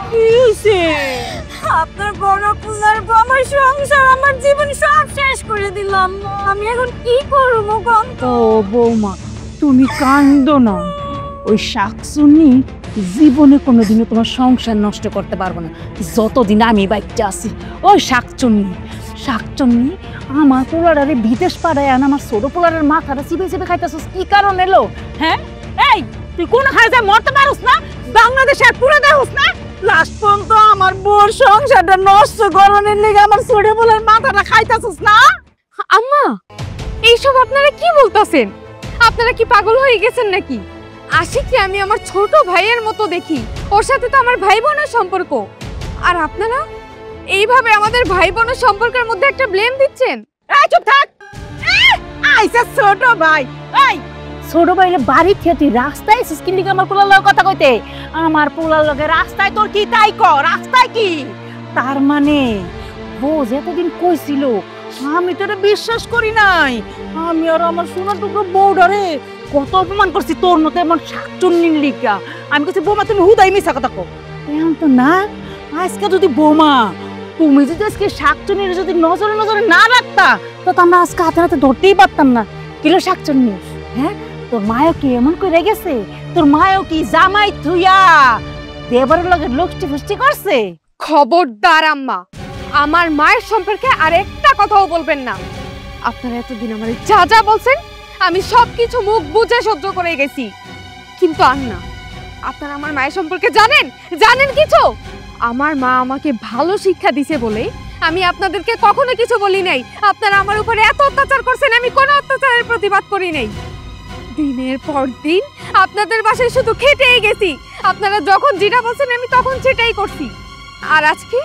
কি হইছে? আপনার বড় পোলার বউ আমার সংসার, আমার জীবন সব শেষ করে দিলাম। আমি এখন কি করবো গন্ত? ও বৌমা, তুমি কান্দো না। ওই শাকচুন্নি জীবনে কোনোদিনও তোমার সংসার নষ্ট করতে পারবো না, যতদিন আমি বাচ্চা আছি। ওই শাকচুন্নি আমার পোলারে বিদেশ পাড়ায় আন আমার ছোট পোলারের মাথাটা চিবে চিবে খাইতেছিস। কি কারণ এলো? হ্যাঁ, এই তুই কোন হারে যায় মরতে পারোস না? বাংলাদেশে আর পুরো দেহস না? লাস্ট পর্যন্ত আমার বোর সংসারটা নষ্ট করণের লেগে আমার ছোট পোলার মাথাটা খাইতেছিস না? আম্মা, এইসব আপনারা কি বলতেছেন? আপনারা কি পাগল হয়ে গেছেন নাকি? আশিককে আমি আমার ছোট ভাইয়ের মতো দেখি, ওর সাথে তো আমার ভাই বোনের সম্পর্ক। আর আপনারা এইভাবে আমাদের ভাই বোনের সম্পর্কের মধ্যে একটা ব্লেম দিচ্ছেন। এই চুপ থাক। আইসা ছোট ভাই, এই ছোট ভাইলে বাড়ি থেকে তুই রাস্তায় সিস্কিন দিকে আমার পোলার লগে কথা কইতে। আমার পোলার লগে রাস্তায় তোর কি তাই কর? রাস্তায় কি? তার মানে বোঝ এতদিন কইছিল, আমি তোরে বিশ্বাস করি নাই। আমি আর আমার সোনার টুকরো বউডারে কত অপমান করছি তোর মতো এমন শাকচুন্নির লিগা। আমি কইছি বৌমা তুমি হুদাই মিছা কথা কও। এখন তো না, আজকে যদি বৌমা তুমি যদি আজকে শাকচুন্নির যদি নজরে নজরে না রাখতা, তো আমরা আজকে হাতে হাতে ধরতেই পারতাম না। কিলো শাকচুন্নি, হ্যাঁ তোর মায়ও কি এমন করে গেছে? তোর মায়ও কি জামাই থুইয়া দেবরের লগে লক্ষ্টি ফুষ্টি করছে? খবরদার আম্মা, আমার মায়ের সম্পর্কে আর একটা কথাও বলবেন না। আপনারা এতদিন আমার যা যা বলছেন আমি সবকিছু মুখ বুঝে সহ্য করে গেছি, কিন্তু আর না। আপনারা আমার মায়ের সম্পর্কে জানেন কিছু? আমার মা আমাকে ভালো শিক্ষা দিছে বলে আমি আপনাদেরকে কখনো কিছু বলি নাই। আপনারা আমার উপরে এত অত্যাচার করছেন, আমি কোনো অত্যাচারের প্রতিবাদ করি নাই। দিনের পর দিন আপনাদের বাসায় শুধু খেটেই গেছি। আপনারা যখন যেটা বলছেন আমি তখন সেটাই করছি। আর আজকে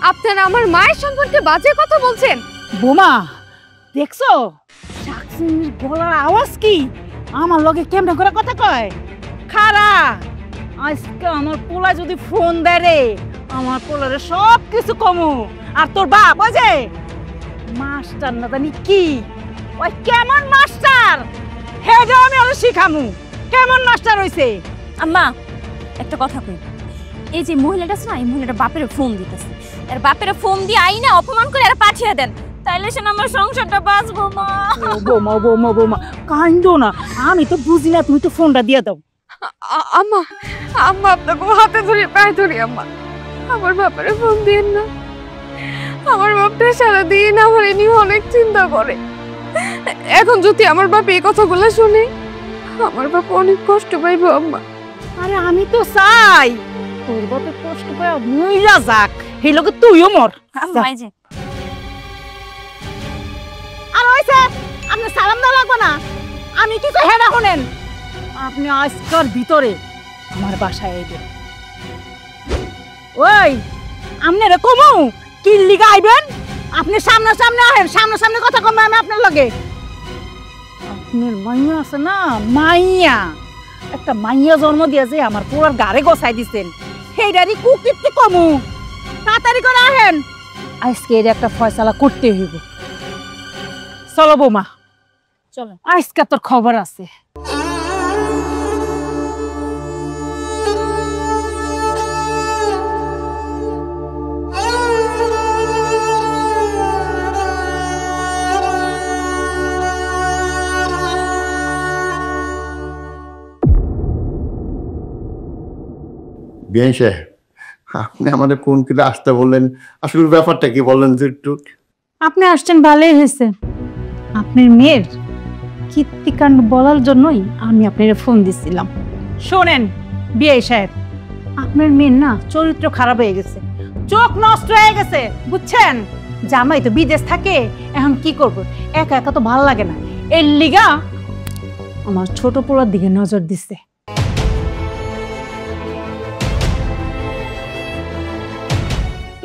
আপনারা আমার মায়ের সম্পর্কে বাজে কথা বলছেন। বোমা দেখছো শাকসুনির গলার আওয়াজ কি? আমার লগে কেমনে করে কথা কয়? খারা আজকে আমার পোলা যদি ফোন দেয় রে, আমার পোলারে সব কিছু কমু। আর তোর বাপ ওই যে মাস্টার না জানি কি, ওই কেমন মাস্টার হেডা আমি ওরে শিখামু। কেমন মাস্টার হইছে? আম্মা একটা কথা কই, এই যে মহিলাটা আছে না, এই মহিলাটা বাপের ফোন দিতেছে। এর বাপের ফোন দিয়ে আইনা অপমান করে আর পাঠিয়ে দেন, তাইলে সে আমার সংসারটা বাঁচবো মা। বোমা বোমা বোমা কান্দো না, আমি তো বুঝি না, তুমি তো ফোনটা দিয়ে দাও। আম্মা আম্মা আপনাকে হাতে ধরে পায়ে ধরি আম্মা, আমার বাপের ফোন দিন না। আমার বাপটা সারাদিন আমার এ নিয়ে অনেক চিন্তা করে। এখন যদি আমার বাপ এই কথাগুলো শুনে আমার বাপ অনেক কষ্ট পাইব আম্মা। আরে আমি তো চাই তোর বাপে কষ্ট পায় মইরা যাক, এই লোকে তুইও মর। আম্মা এই যে আর হইছে আপনি সালাম দেওয়া লাগবে না, আমি কি কই হেডা শুনেন। আপনি আজকাল ভিতরে আমার বাসায় আইবেন। ওই আপনি রে কমু কি লিগা আইবেন? আপনি সামনে সামনে আহেন, সামনে সামনে কথা কমবে আমি আপনার লগে। আপনার মাইয়া আছে না, মাইয়া একটা মাইয়া জন্ম দিয়েছে আমার পুরার গাড়ে গোছাই দিছেন, সেইটারই কুকীর্তি কমু। তাড়াতাড়ি করে আহেন, আজকে এর একটা ফয়সালা করতে হইব। চলো বৌমা চলো, আজকে তোর খবর আছে। বিআইন সাহেব, আপনি আমাদের কোন কিনা আসতে বললেন, আসলে ব্যাপারটা কি বললেন তো একটু? আপনি আসছেন ভালোই হয়েছে। আপনার মেয়ের কীর্তিকাণ্ড বলার জন্যই আমি আপনার ফোন দিছিলাম। শোনেন বিআই সাহেব, আপনার মেয়ের না চরিত্র খারাপ হয়ে গেছে, চোখ নষ্ট হয়ে গেছে, বুঝছেন? জামাই তো বিদেশ থাকে, এখন কি করব, একা একা তো ভালো লাগে না, এর লিগা আমার ছোট পোলার দিকে নজর দিচ্ছে।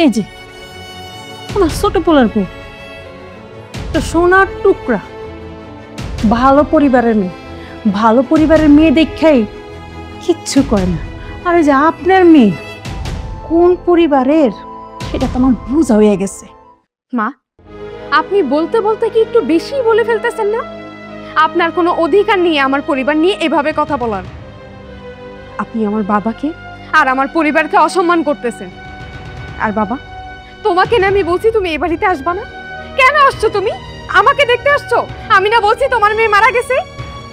এই যে আমার ছোট পোলার বউ তো সোনার টুকরা, ভালো পরিবারের মেয়ে, ভালো পরিবারের মেয়ে দেখাই কিচ্ছু করে না। আর এই যে আপনার মেয়ে কোন পরিবারের সেটা তো আমার বুঝা হয়ে গেছে। মা, আপনি বলতে বলতে কি একটু বেশি বলে ফেলতেছেন না? আপনার কোনো অধিকার নেই আমার পরিবার নিয়ে এভাবে কথা বলার। আপনি আমার বাবাকে আর আমার পরিবারকে অসম্মান করতেছেন। আর বাবা, তোমাকে না আমি বলছি তুমি এই বাড়িতে আসবা না, কেন আসছো তুমি? আমাকে দেখতে আসছো? আমি না বলছি তোমার মেয়ে মারা গেছে,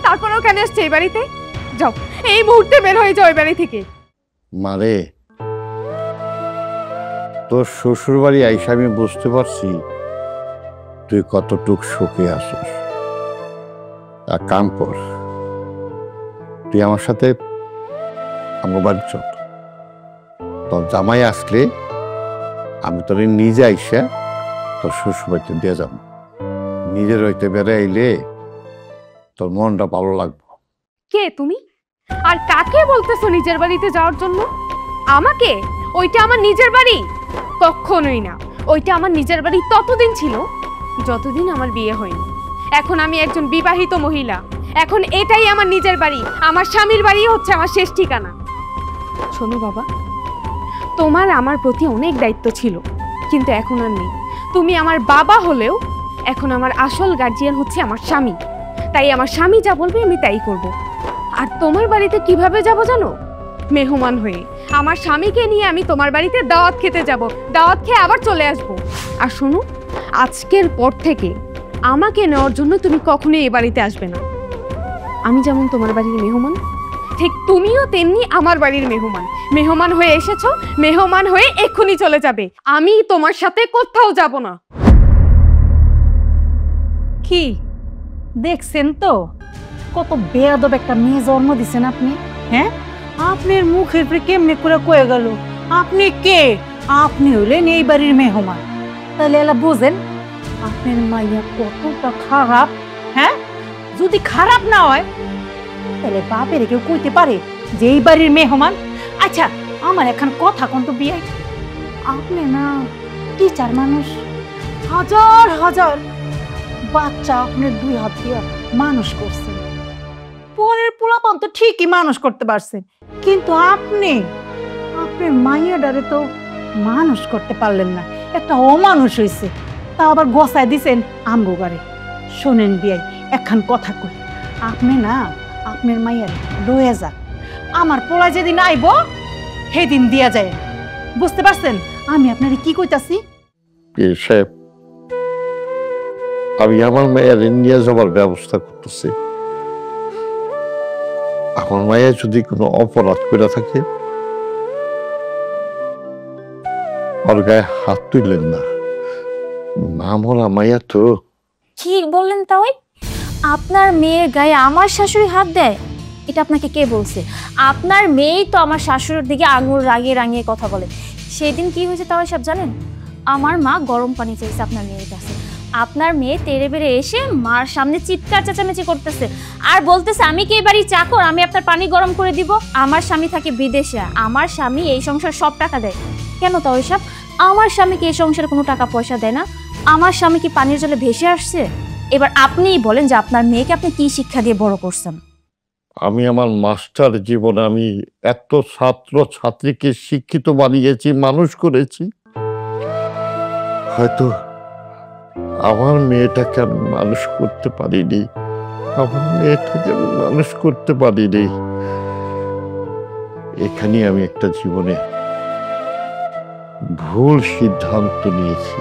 তারপরেও কেন আসছে এই বাড়িতে? যাও, এই মুহূর্তে বের হয়ে যাও এই বাড়ি থেকে। মারে, তোর শ্বশুর বাড়ি আইসা আমি বুঝতে পারছি তুই কতটুক সুখে আসিস। এক কাম কর, তুই আমার সাথে আমার বাড়ি চল। তোর জামাই আসলে আমি তোর নিজে আইসা তোর শ্বশুর বাড়িতে দিয়ে যাবো। নিজের হইতে বেড়ে আইলে তোর মনটা ভালো লাগবে। কে তুমি? আর কাকে বলতেছো নিজের বাড়িতে যাওয়ার জন্য? আমাকে? ওইটা আমার নিজের বাড়ি? কখনোই না। ওইটা আমার নিজের বাড়ি ততদিন ছিল যতদিন আমার বিয়ে হয়নি। এখন আমি একজন বিবাহিত মহিলা, এখন এটাই আমার নিজের বাড়ি। আমার স্বামীর বাড়ি হচ্ছে আমার শেষ ঠিকানা। শোনো বাবা, তোমার আমার প্রতি অনেক দায়িত্ব ছিল, কিন্তু এখন আর নেই। তুমি আমার বাবা হলেও এখন আমার আসল গার্জিয়ান হচ্ছে আমার স্বামী। তাই আমার স্বামী যা বলবে আমি তাই করব। আর তোমার বাড়িতে কিভাবে যাব জানো? মেহমান হয়ে। আমার স্বামীকে নিয়ে আমি তোমার বাড়িতে দাওয়াত খেতে যাব, দাওয়াত খেয়ে আবার চলে আসব। আর শোনো, আজকের পর থেকে আমাকে নেওয়ার জন্য তুমি কখনোই এই বাড়িতে আসবে না। আমি যেমন তোমার বাড়ির মেহমান, ঠিক তুমিও তেমনি আমার বাড়ির মেহমান। মেহমান হয়ে এসেছো, মেহমান হয়ে এক্ষুনি চলে যাবে। আমি তোমার সাথে কোথাও যাব না। কি কি দেখছেন তো কত বেয়াদব একটা মেয়ে জন্ম দিছেন আপনি? হ্যাঁ, আপনার মুখের উপরে কেমনে করে কয়ে গেল আপনি কে? আপনি হলেন এই বাড়ির মেহমান। তাহলে এলা বোঝেন আপনার মাইয়া কতটা খারাপ। হ্যাঁ, যদি খারাপ না হয় তাহলে বাপের কেউ কইতে পারে যে এই বাড়ির মেহমান? আচ্ছা, আমার এখন কথা কোন তো বিয়ে, আপনি না টিচার মানুষ, হাজার হাজার বাচ্চা আপনার 2 হাত দিয়ে মানুষ করছেন, পরের পোলাপান তো ঠিকই মানুষ করতে পারছেন, কিন্তু আপনার মাইয়াডারে তো মানুষ করতে পারলেন না, একটা অমানুষ হয়েছে, তা আবার গোছায় দিছেন আমগো বাড়ি। শোনেন বিয়াই, একখান কথা কই, আপনি না আপনার মাইয়ার লয়ে যান, আমার পোলা যেদিন আইব সেদিন দিয়া যায়। বুঝতে পারছেন আমি আপনারে কি কইতাছি? সাহেব, আমি আমার মায়ের নিয়ে যাবার ব্যবস্থা করতেছি। আমার মায়া যদি কোনো অপরাধ করে থাকে ওর গায়ে হাত তুললেন না, না মরা মায়া তো। কি বললেন তাই? আপনার মেয়ের গায়ে আমার শাশুড়ি হাত দেয়? এটা আপনাকে কে বলছে? আপনার মেয়েই তো আমার শাশুড়ির দিকে আঙুল রাঙিয়ে রাঙিয়ে কথা বলে। সেদিন কি হয়েছে তাও সব জানেন? আমার মা গরম পানি চাইছে আপনার মেয়ের কাছে, আপনার মেয়ে তেড়ে বেড়ে এসে মার সামনে চিৎকার চেঁচামেচি করতেছে আর বলতেছে আমি কি এই বাড়ির চাকর, আমি আপনার পানি গরম করে দিব? আমার স্বামী থাকে বিদেশে, আমার স্বামী এই সংসার সব টাকা দেয়। কেন তাও এসব? আমার স্বামী কি এই সংসারে কোনো টাকা পয়সা দেয় না? আমার স্বামী কি পানির জলে ভেসে আসছে? এবার আপনিই বলেন যে আপনার মেয়েকে আপনি কি শিক্ষা দিয়ে বড় করছেন? আমি আমার মাস্টার জীবনে আমি এত ছাত্র ছাত্রীকে শিক্ষিত বানিয়েছি, মানুষ করেছি, হয়তো আমার মেয়েটাকে আমি মানুষ করতে পারিনি, আমার মেয়েটাকে আমি মানুষ করতে পারিনি। এখানে আমি একটা জীবনে ভুল সিদ্ধান্ত নিয়েছি,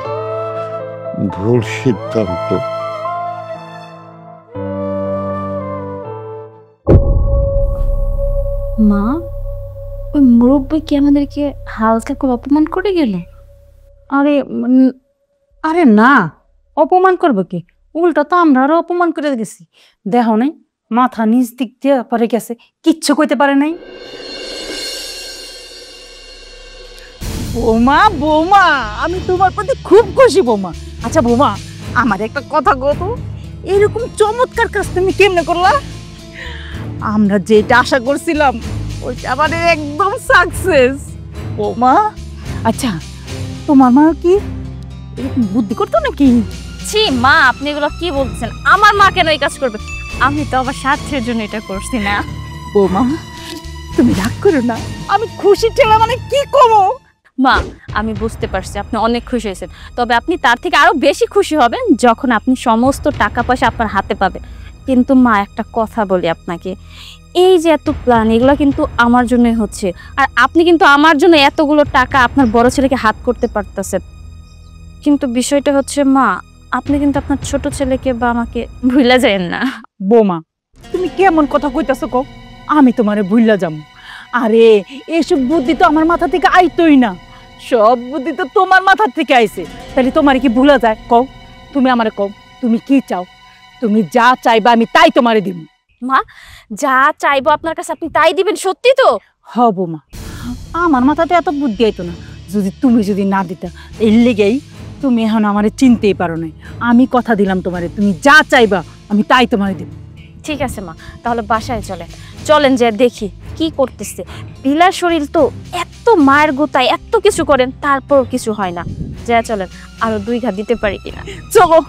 ভুল সিদ্ধান্ত। মা, ওই মুরব্বী কি আমাদেরকে হালকা করে অপমান করে গেল? আরে আরে না, অপমান করবো কি, উল্টা তো আমরা আরো অপমান করে গেছি। দেখো নাই মাথা নিচ দিক দিয়ে পরে গেছে, কিচ্ছু কইতে পারে নাই। বৌমা বৌমা, আমি তোমার প্রতি খুব খুশি বৌমা। আচ্ছা বৌমা, আমার একটা কথা কত, এরকম চমৎকার কাজ তুমি কেমনে করলা? আমরা যেটা আশা করছিলাম ওইটা আমাদের একদম সাকসেস বৌমা। আচ্ছা, তোমার মা কি এরকম বুদ্ধি করতো নাকি? ছি মা, আপনি এগুলো কি বলছেন? আমার মা কেন এই কাজ করবে? আমি তো আমার স্বার্থের জন্য এটা করছি না। বৌমা তুমি রাগ করো না, আমি খুশি ছিলাম, মানে কি করবো। মা, আমি বুঝতে পারছি আপনি অনেক খুশি হয়েছেন, তবে আপনি তার থেকে আরো বেশি খুশি হবেন যখন আপনি সমস্ত টাকা পয়সা আপনার হাতে পাবেন। কিন্তু মা, একটা কথা বলি আপনাকে, এই যে এত প্ল্যান, এগুলো কিন্তু আমার জন্যই হচ্ছে, আর আপনি কিন্তু আমার জন্য এতগুলো টাকা আপনার বড় ছেলেকে হাত করতে পারতেছেন। কিন্তু বিষয়টা হচ্ছে মা, আপনি কিন্তু আপনার ছোট ছেলেকে বা আমাকে ভুলে যাবেন না। বৌমা তুমি কেমন কথা কইতাছো কও? আমি তোমারে ভুললা যাবো? আরে এইসব বুদ্ধি তো আমার মাথা থেকে আইতোই না, সব বুদ্ধি তো তোমার মাথা থেকে আইছে। তাহলে তোমার কি ভুলা যায়? কও, তুমি আমারে কও তুমি কি চাও? তুমি যা চাইবা আমি তাই তোমারে দিব। মা, যা চাইবো আপনার কাছে আপনি তাই দিবেন, সত্যি তো? হ বৌমা, আমার মাথাতে এত বুদ্ধি আইতো না যদি না দিতা। এর লেগেই তুমি এখন আমারে চিনতেই পারো নাই। আমি কথা দিলাম তোমারে, তুমি যা চাইবা আমি তাই তোমারে দিব। ঠিক আছে মা, তাহলে বাসায় চলেন, চলেন যে দেখি কি করতেছে। পিলার শরীর তো, এত মায়ের গোতায় এত কিছু করেন তারপরও কিছু হয় না। যা চলেন, আরো 2 ঘা দিতে পারি কিনা। চলো।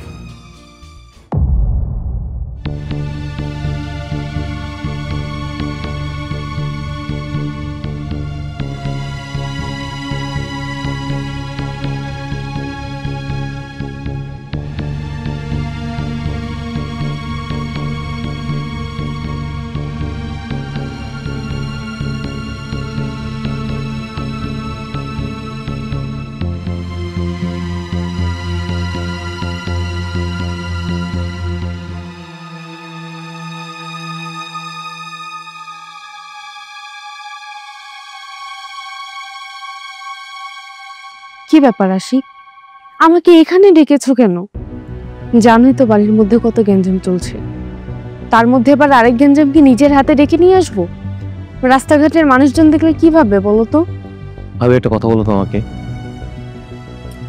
কি ব্যাপার আশিক, আমাকে এখানে ডেকেছো কেন? জানোই তো বাড়ির মধ্যে কত গ্যাঞ্জাম চলছে, তার মধ্যে আবার আরেক গ্যাঞ্জাম কি নিজের হাতে ডেকে নিয়ে আসবো? রাস্তাঘাটের মানুষজন দেখলে কি ভাববে বলো তো? ভাবি একটা কথা বলো তো আমাকে,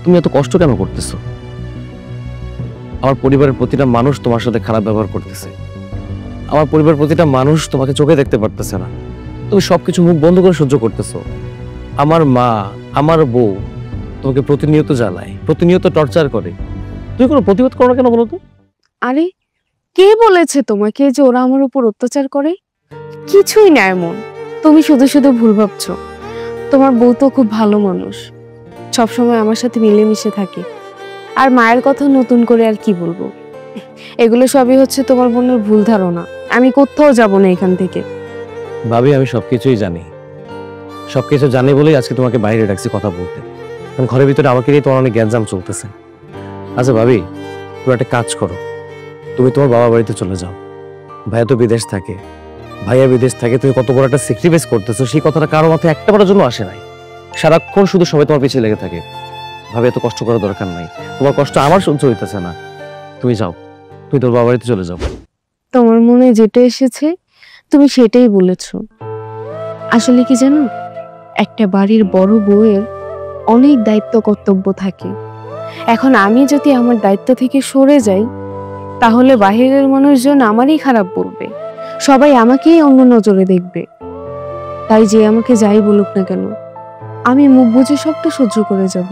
তুমি এত কষ্ট কেন করতেছো? আমার পরিবারের প্রতিটা মানুষ তোমার সাথে খারাপ ব্যবহার করতেছে, আমার পরিবারের প্রতিটা মানুষ তোমাকে চোখে দেখতে পারতেছে না, তুমি সবকিছু মুখ বন্ধ করে সহ্য করতেছো। আমার মা, আমার বউ তোমাকে প্রতিনিয়ত জ্বালায়, প্রতিনিয়ত টর্চার করে, তুমি কোনো প্রতিবাদ করো না কেন বলো তো? আরে কে বলেছে তোমাকে যে ওরা আমার উপর অত্যাচার করে? কিছুই না এমন, তুমি শুধু শুধু ভুল ভাবছো। তোমার বউ তো খুব ভালো মানুষ, সবসময় আমার সাথে মিলেমিশে থাকে। আর মায়ের কথা নতুন করে আর কি বলবো, এগুলো সবই হচ্ছে তোমার বোনের ভুল ধারণা। আমি কোথাও যাব না এখান থেকে। ভাবি আমি সবকিছুই জানি, সবকিছু জানি বলেই আজকে তোমাকে বাইরে ডাকছি কথা বলতে, কারণ ঘরের ভিতরে আমাকে নিয়ে তোমার অনেক গ্যাঞ্জাম চলতেছে। আচ্ছা ভাবি, তুমি একটা কাজ করো, তুমি তোমার বাবা বাড়িতে চলে যাও। ভাইয়া তো বিদেশ থাকে, ভাইয়া বিদেশ থাকে, তুমি কত বড় একটা স্যাক্রিফাইস করতেছো সেই কথাটা কারো মাথায় একটা বারের জন্য আসে নাই। সারাক্ষণ শুধু সবাই তোমার পিছিয়ে লেগে থাকে। ভাবে এত কষ্ট করার দরকার নাই, তোমার কষ্ট আমার সহ্য হইতেছে না। তুমি যাও, তুমি তোর বাবা বাড়িতে চলে যাও। তোমার মনে যেটা এসেছে তুমি সেটাই বলেছো। আসলে কি জানো, একটা বাড়ির বড় বউয়ের অনেক দায়িত্ব কর্তব্য থাকে। এখন আমি যদি আমার দায়িত্ব থেকে সরে যাই, তাহলে বাহিরের মানুষজন আমারই খারাপ বলবে, সবাই আমাকেই অন্য নজরে দেখবে। তাই যে আমাকে যাই বলুক না কেন, আমি মুখ বুজে সবটা সহ্য করে যাব।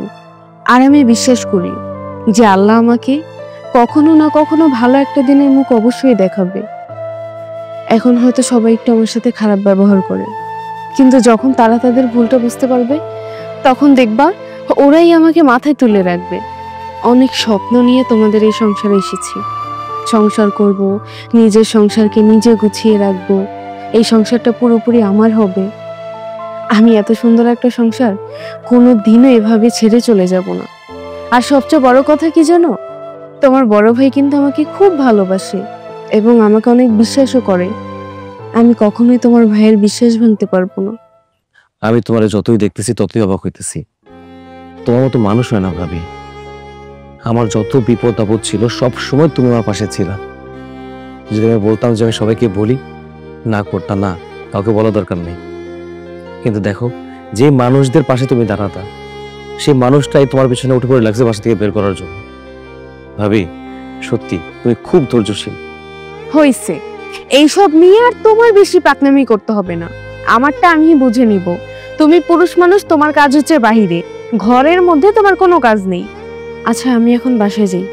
আর আমি বিশ্বাস করি যে আল্লাহ আমাকে কখনো না কখনো ভালো একটা দিনের মুখ অবশ্যই দেখাবে। এখন হয়তো সবাই একটু আমার সাথে খারাপ ব্যবহার করে, কিন্তু যখন তারা তাদের ভুলটা বুঝতে পারবে, তখন দেখবা ওরাই আমাকে মাথায় তুলে রাখবে। অনেক স্বপ্ন নিয়ে তোমাদের এই সংসারে এসেছি। সংসার করব, নিজের সংসারকে নিজে গুছিয়ে রাখবো, এই সংসারটা পুরোপুরি আমার হবে। আমি এত সুন্দর একটা সংসার কোনো দিনও এভাবে ছেড়ে চলে যাব না। আর সবচেয়ে বড় কথা কি জানো, তোমার বড় ভাই কিন্তু আমাকে খুব ভালোবাসে এবং আমাকে অনেক বিশ্বাসও করে। আমি কখনোই তোমার ভাইয়ের বিশ্বাস ভাঙতে পারবো না। আমি তোমার যতই দেখতেছি ততই অবাক হইতেছি, তোমার মতো মানুষ হয় না ভাবি। আমার যত বিপদ আপদ ছিল সব সময় তুমি আমার পাশে ছিলা। যদি আমি বলতাম যে আমি সবাইকে বলি, না করতাম, না কাউকে বলা দরকার নেই, কিন্তু দেখো যে মানুষদের পাশে তুমি দাঁড়াতা, সেই মানুষটাই তোমার পিছনে উঠে পড়ে লাগছে বাসা থেকে বের করার জন্য। ভাবি সত্যি তুমি খুব ধৈর্যশীল। হইছে, এইসব নিয়ে আর তোমার বেশি পাকনামি করতে হবে না। আমারটা আমি বুঝে নিব। তুমি পুরুষ মানুষ, তোমার কাজ হচ্ছে বাহিরে, ঘরের মধ্যে তোমার কোনো কাজ নেই। আচ্ছা আমি এখন বাসায় যাই।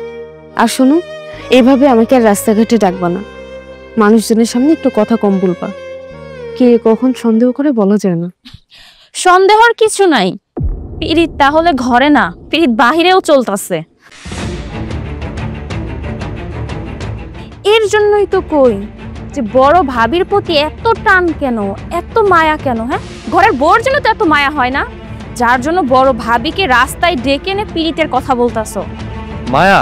আর শোনো, এভাবে আমাকে আর রাস্তাঘাটে ডাকবা না, মানুষজনের সামনে একটু কথা কম বলবা। কে কখন সন্দেহ করে বলা যায় না। সন্দেহর কিছু নাই, পিরিত তাহলে ঘরে না, পিরিত বাহিরেও চলতেছে। এর জন্যই তো কই যে বড় ভাবির প্রতি এত টান কেন, এত মায়া কেন? হ্যাঁ, ঘরের বউর জন্য তো এত মায়া হয় না, যার জন্য বড় ভাবিকে রাস্তায় ডেকে এনে পিরিতের কথা বলতাছো। মায়া,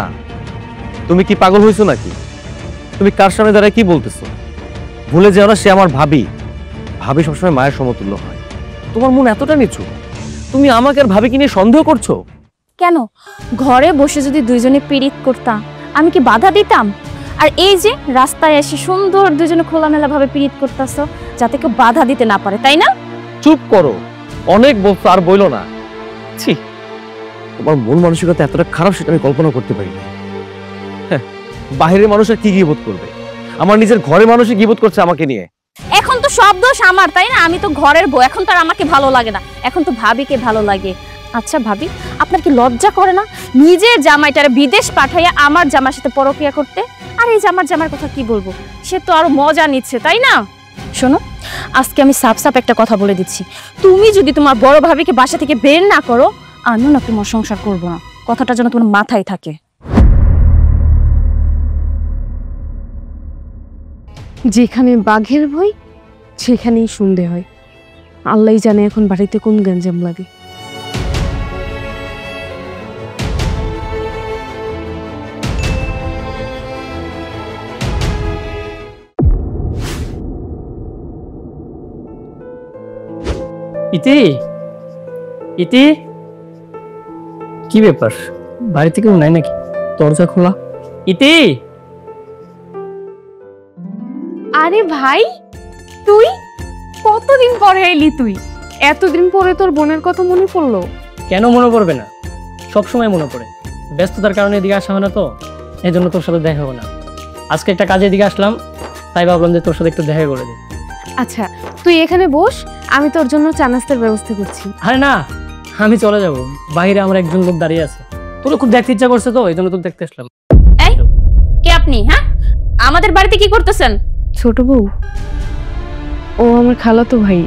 তুমি কি পাগল হইছো নাকি? তুমি কার সামনে দাঁড়ায় কি বলতেছো? ভুলে যাও না সে আমার ভাবি। ভাবি সবসময় মায়ের সমতুল্য হয়। তোমার মন এতটা নিচু, তুমি আমাকে আর ভাবিকে নিয়ে সন্দেহ করছো? কেন, ঘরে বসে যদি দুইজনে পিরিত করতাম আমি কি বাধা দিতাম? আর এই যে রাস্তায় এসে সুন্দর দুজনে খোলামেলা ভাবে পিরিত করতেছো, যাতে কেউ বাধা দিতে না পারে, তাই না? চুপ করো, অনেক বলছো, আর বইলো না। ছি, তোমার মন মানসিকতা এতটা খারাপ সেটা আমি কল্পনা করতে পারি না। হ্যাঁ, বাহিরের মানুষ আর কি গিবোধ করবে? আমার নিজের ঘরের মানুষই গিবোধ করছে আমাকে নিয়ে। এখন তো সব দোষ আমার, তাই না? আমি তো ঘরের বউ, এখন তো আর আমাকে ভালো লাগে না, এখন তো ভাবিকে ভালো লাগে। আচ্ছা ভাবি, আপনার কি লজ্জা করে না নিজের জামাইটারে বিদেশ পাঠাইয়া আমার জামার সাথে পরকিয়া করতে? আর এই জামার জামার কথা কি বলবো, সে তো আরো মজা নিচ্ছে, তাই না? শোনো, আজকে আমি সাফ সাফ একটা কথা বলে দিচ্ছি, তুমি যদি তোমার বড় ভাবিকে বাসা থেকে বের না করো, আমিও না তোমার সংসার করবো না। কথাটা যেন তোমার মাথায় থাকে। যেখানে বাঘের ভয় সেখানেই সন্ধে হয়। আল্লাহই জানে এখন বাড়িতে কোন গ্যাঞ্জাম লাগে। ইতি, ইতি, কি ব্যাপার? বাড়িতে কেউ নাই নাকি? দরজা খোলা। ইতি, আরে ভাই, তুই কতদিন পরে এলি? তুই এতদিন পরে তোর বোনের কথা মনে পড়লো? কেন মনে পড়বে না? সবসময় মনে পড়ে। ব্যস্ততার কারণে এদিকে আসা হয় না তো, এই জন্য তোর সাথে দেখা হবে না। আজকে একটা কাজে এদিকে আসলাম, তাই ভাবলাম যে তোর সাথে একটু দেখা করে দিই। আচ্ছা, তুই এখানে বস, আমি তোর জন্য চা নাস্তার ব্যবস্থা করছি। আরে না, আমি চলে যাব। বাইরে আমার একজন লোক দাঁড়িয়ে আছে, তোর খুব দেখতে ইচ্ছা করছে তো, এই জন্য তোকে দেখতে আসলাম। এই কে আপনি? হ্যাঁ, আমাদের বাড়িতে কি করতেছেন? ছোট বউ, ও আমার খালাতো ভাই।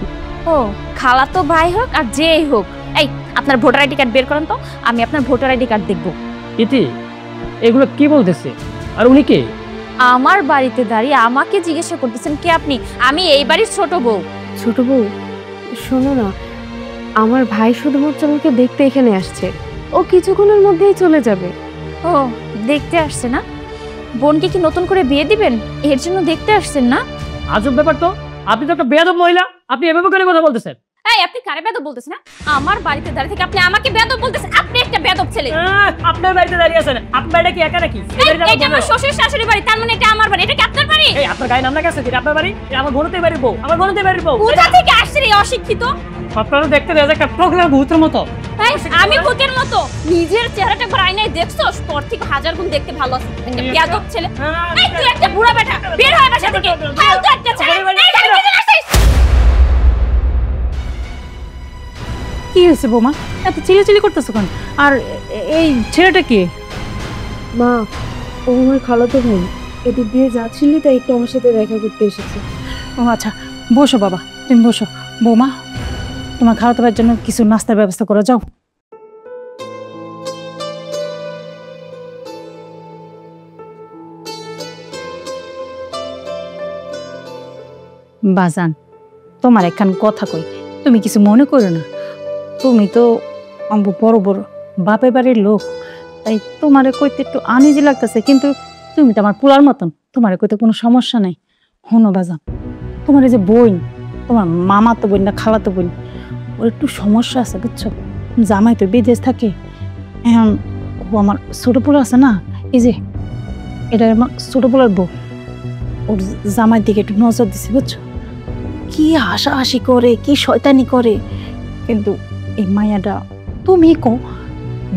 ও, খালাতো ভাই হোক আর যেই হোক, এই আপনার ভোটার আইডি কার্ড বের করেন তো, আমি আপনার ভোটার আইডি কার্ড দেখবো। ইতি, এগুলো কি বলতেছে? আর উনি কে? আমার বাড়িতে দাঁড়িয়ে আমাকে জিজ্ঞাসা করতেছেন কে আপনি? আমি এই বাড়ির ছোট বউ। ছোট বউ, শোনো না, আমার ভাই শুধুমাত্র আমাকে দেখতে এখানে আসছে, ও কিছুক্ষণের মধ্যেই চলে যাবে। ও, দেখতে আসছে না? বোনকে কি নতুন করে বিয়ে দিবেন, এর জন্য দেখতে আসছেন না? আজব ব্যাপার তো, আপনি তো একটা বেয়াদব মহিলা, আপনি এভাবে করে কথা বলতেছেন। এই আপনি কারে বেয়াদব বলতেছেন? আমার বাড়িতে দাঁড়িয়ে থেকে আপনি আমাকে বেয়াদব বলতেছেন? আপনি একটা বেয়াদব ছেলে। আপনার বাড়িতে দাঁড়িয়ে আছেন, আপনার বাড়িটা কি একা নাকি? এটা আমার শ্বশুর শাশুড়ি বাড়ি, তার মানে এটা আমার বাড়ি। এটা কি আপনার বাড়ি? এই আপনার গায়ে নাম না গেছে, এটা আপনার বাড়ি? এটা আমার বোনতে বাড়ির বউ, আমার বোনতে বাড়ির বউ। কোথা থেকে আসছে এই অশিক্ষিত? আপনারা দেখতে দেখা একটা প্রোগ্রাম ভূতের মতো। এই, আমি ভূতের মতো? নিজের চেহারাটা একবার আয়নায় দেখছস? তোর থেকে হাজার গুণ দেখতে ভালো আছে। একটা বেয়াদব ছেলে। এই তুই একটা বুড়া বেটা, বের হয় বাসা থেকে। ফালতু একটা ছেলে। এই এখানে কি জন্য আসছিস? কি হয়েছে বৌমা, এত চিল্লাচিল্লি করতেছো কেন? আর এই ছেলেটা কে? মা, ও আমার খালাতো ভাই, এদিক দিয়ে যাচ্ছিলি তাই একটু আমার সাথে দেখা করতে এসেছে। ও আচ্ছা, বসো বাবা, তুমি বসো। বৌমা, তোমার খালাতো ভাইয়ের জন্য কিছু নাস্তার ব্যবস্থা করে যাও। বাজান, তোমার একখান কথা কই, তুমি কিছু মনে করো না। তুমি তো বড় বড় বাপের বাড়ির লোক, তাই তোমারে কইতে একটু আনইজি লাগতেছে, কিন্তু তুমি তো আমার পোলার মতন, তোমারে কইতে কোনো সমস্যা নাই। শোনো বাজান, তোমার এই যে বোন, তোমার মামা তো বোন না খালাতো বোন, ওর একটু সমস্যা আছে বুঝছো। জামাই তো বিদেশ থাকে, এখন ও আমার ছোট পোলা আছে না, এই যে এটা আমার ছোট পোলার বউ, ওর জামাইয়ের দিকে একটু নজর দিছি বুঝছো। কি হাসাহাসি করে, কি শয়তানি করে, কিন্তু এই মায়াটা তুমি কো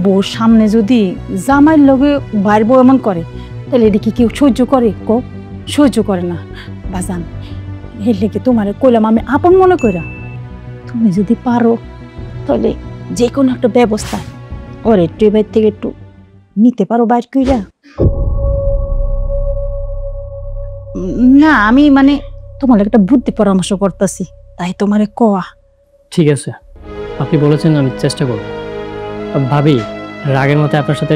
বউর সামনে যদি জামাইয়ের লগে বাইর বউ এমন করে, তাহলে এটা কি কেউ সহ্য করে? কো সহ্য করে না বাজান। এর লেগে তোমার কইলাম আমি আপন মনে কইরা, তুমি যদি পারো তাহলে যে কোনো একটা ব্যবস্থা ওর একটু এবার থেকে একটু নিতে পারো বাইর কইরা। না আমি মানে তোমার একটা বুদ্ধি পরামর্শ করতেছি, তাই তোমারে কোয়া। ঠিক আছে, আপনি বলেছেন, আমি চেষ্টা করব। ভাবি, রাগের মধ্যে আপনার সাথে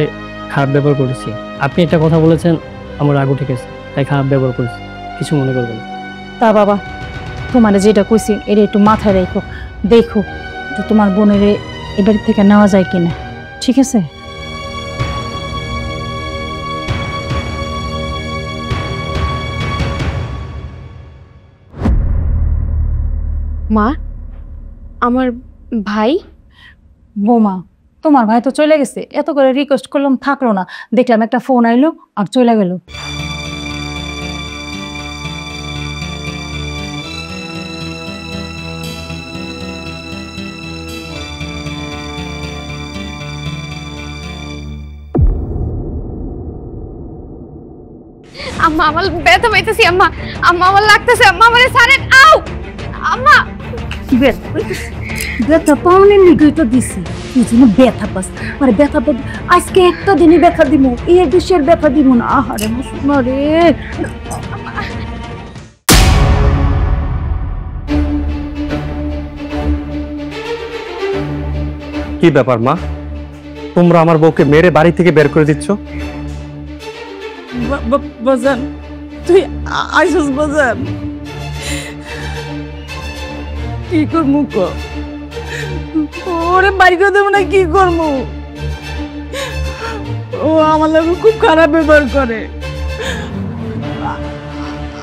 খারাপ ব্যবহার করেছি। আপনি একটা কথা বলেছেন, আমার রাগও ঠিক আছে, তাই খারাপ ব্যবহার করেছি, কিছু মনে করবেন না। তা বাবা, তোমার যেটা কইছি এটা একটু মাথায় রেখো, দেখো তো তোমার বোনের এবার থেকে নেওয়া যায় কিনা, ঠিক আছে? মা, আমার ভাই? বৌমা, তোমার ভাই তো চলে গেছে, এত করে রিকোয়েস্ট করলাম থাকলো না, দেখলাম একটা ফোন আইলো আর চলে গেল। আম্মা, আমার ব্যথা পাইতেছি। আম্মা, আম্মা আমার লাগতেছে। আম্মা আমারে ছাড়েন। আউ আম্মা। ব্যথা পাওনের লিগেই তো দিছি, এই জন্য ব্যথা পাস। মানে ব্যথা পাব, আজকে একটা দিনই ব্যথা দিব, এর বেশি ব্যথা দিব না। আহারে মুসুমা রে। কি ব্যাপার মা, তোমরা আমার বউকে মেরে বাড়ি থেকে বের করে দিচ্ছ? বাজান, তুই আইসস বাজান, কি করবো ক? ওরে বাড়ি করে দেবো না, কি করবো? ও আমার লাগে খুব খারাপ ব্যবহার করে,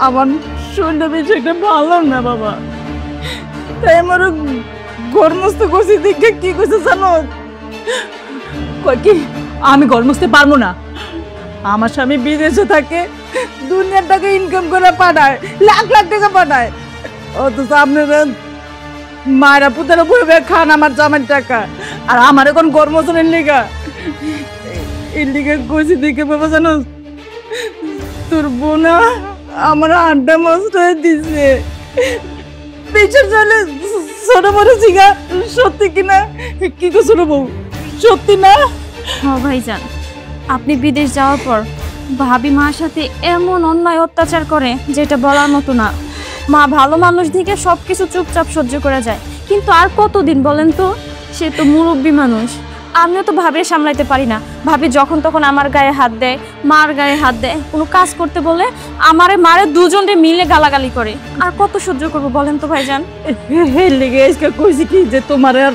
আমার শরীরটা বেশি একটা ভালো না বাবা, তাই আমার ঘর মস্ত করছি। দেখে কি করছে জানো, কয় কি আমি ঘর মুছতে পারবো না, আমার স্বামী বিদেশে থাকে, দুনিয়ার টাকা ইনকাম করে পাঠায়, লাখ লাখ টাকা পাঠায়, অথচ আপনারা মায়েরা পুতারা বইবে খান আমার জামার টাকা, আর আমার এখন কর্মচারীর লিগা এর লিগে কইছি দেখে বাবা জানো তোর বোনা আমার আড্ডা নষ্ট হয়ে দিছে। পেছন চলে ছোট বড় জিগা সত্যি কিনা, কি গো ছোট বউ, সত্যি না? হ্যাঁ ভাইজান, আপনি বিদেশ যাওয়ার পর ভাবি মার সাথে এমন অন্যায় অত্যাচার করে যেটা বলার মতো না। মা ভালো মানুষ দিকে সব কিছু চুপচাপ সহ্য করে যায়, কিন্তু আর কতদিন বলেন তো? সে তো মুরব্বী মানুষ, আমিও তো ভাবিয়ে সামলাইতে পারি না। ভাবি যখন তখন আমার গায়ে হাত দেয়, মার গায়ে হাত দেয়, কোনো কাজ করতে বলে আমারে মারে দুজনে মিলে গালাগালি করে। আর কত সহ্য করবো বলেন তো ভাইজান? এর লিগে আজকে কইছি কি যে তোমার আর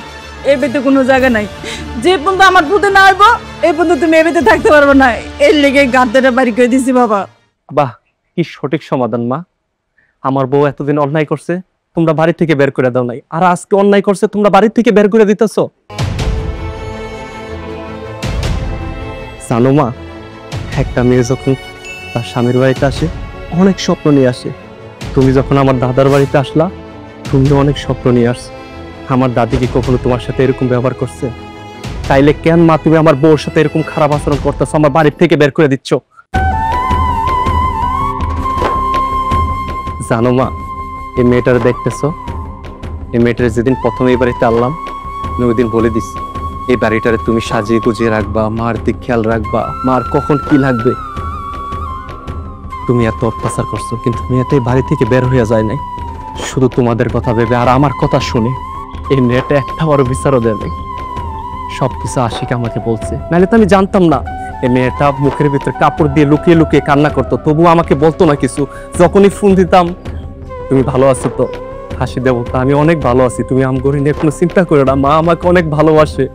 এবেতে কোনো জায়গা নাই, যে পর্যন্ত আমার পুতে না হইব এই পর্যন্ত তুমি এবেতে থাকতে পারবে না, এর লিগে গাদ্দাটা বাড়ি করে দিছি বাবা। বাহ, কি সঠিক সমাধান মা। আমার বউ এতদিন অন্যায় করছে, তোমরা বাড়ি থেকে বের করে দাও নাই, আর আজকে অন্যায় করছে তোমরা বাড়ি থেকে বের করে দিতেছো। জানো মা, একটা মেয়ে যখন তার স্বামীর বাড়িতে আসে অনেক স্বপ্ন নিয়ে আসে। তুমি যখন আমার দাদার বাড়িতে আসলা, তুমিও অনেক স্বপ্ন নিয়ে আসছো। আমার দাদি কি কখনো তোমার সাথে এরকম ব্যবহার করছে? তাইলে কেন মা তুমি আমার বউর সাথে এরকম খারাপ আচরণ করতেছো, আমার বাড়ি থেকে বের করে দিচ্ছ? জানো মা, এই মেয়েটারে দেখতেছো, এই মেয়েটারে যেদিন প্রথমে এই বাড়িতে আনলাম আমি ওই দিন বলে দিছি এই বাড়িটারে তুমি সাজিয়ে গুজিয়ে রাখবা, মার দিক খেয়াল রাখবা, মার কখন কি লাগবে। তুমি এত অত্যাচার করছো, কিন্তু মেয়েটা এই বাড়ি থেকে বের হয়ে যায় নাই, শুধু তোমাদের কথা ভেবে আর আমার কথা শুনে। এই মেয়েটা একটা বড় বিচারও দেয় নাই, সবকিছু আশিক আমাকে বলছে, নাহলে তো আমি জানতাম না। এই মেয়েটা মুখের ভিতরে কাপড় দিয়ে লুকিয়ে লুকিয়ে কান্না করতো, তবুও আমাকে বলতো না কিছু। যখনই ফোন দিতাম, তুমি ভালো আছো তো, হাসি দেবো, তা আমি অনেক ভালো আছি, তুমি আমগরি নিয়ে কোনো চিন্তা করো না, মা আমাকে অনেক ভালোবাসে।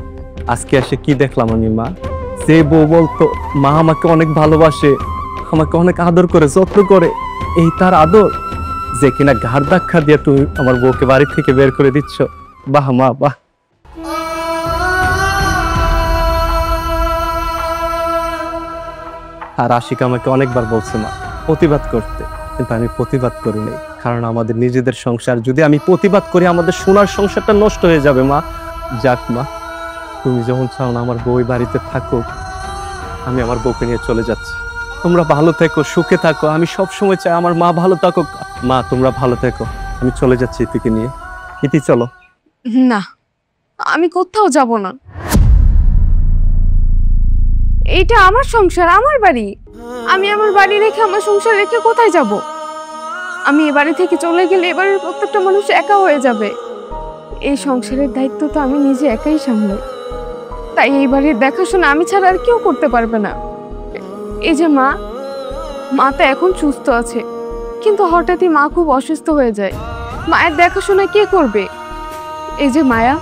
আজকে এসে কি দেখলাম আমি, মা যে বউ বলতো মা আমাকে অনেক ভালোবাসে, আমাকে অনেক আদর করে যত্ন করে, এই তার আদর যে কিনা ঘাড় ধাক্কা দিয়ে তুমি আমার বউকে বাড়ি থেকে বের করে দিচ্ছ। বাহ মা বাহ। আর আশিক আমাকে অনেকবার বলছে মা প্রতিবাদ করতে, কিন্তু আমি প্রতিবাদ করি নাই, কারণ আমাদের নিজেদের সংসার, যদি আমি প্রতিবাদ করি আমাদের সোনার সংসারটা নষ্ট হয়ে যাবে। মা যাক মা, তুমি যখন চাও না আমার বউ বাড়িতে থাকুক, আমি আমার বউকে নিয়ে চলে যাচ্ছি। তোমরা ভালো থেকো, সুখে থাকো, আমি সব সময় চাই আমার মা ভালো থাকুক। মা তোমরা ভালো থেকো, আমি চলে যাচ্ছি ইতিকে নিয়ে। ইতি চলো। না, আমি কোথাও যাব না। এইটা আমার সংসার, আমার বাড়ি। আমি আমার বাড়ি রেখে, আমার সংসার রেখে কোথায় যাব? আমি এ বাড়ি থেকে চলে গেলে এবারের প্রত্যেকটা মানুষ একা হয়ে যাবে। এই সংসারের দায়িত্ব তো আমি নিজে একাই সামলাই, তাই এই বাড়ির দেখাশোনা আমি ছাড়া আর কেউ করতে পারবে না। এই যে মা তো এখন সুস্থ আছে, কিন্তু হঠাৎই মা খুব অসুস্থ হয়ে যায়। মায়ের দেখাশোনা কে করবে? এই যে মায়া,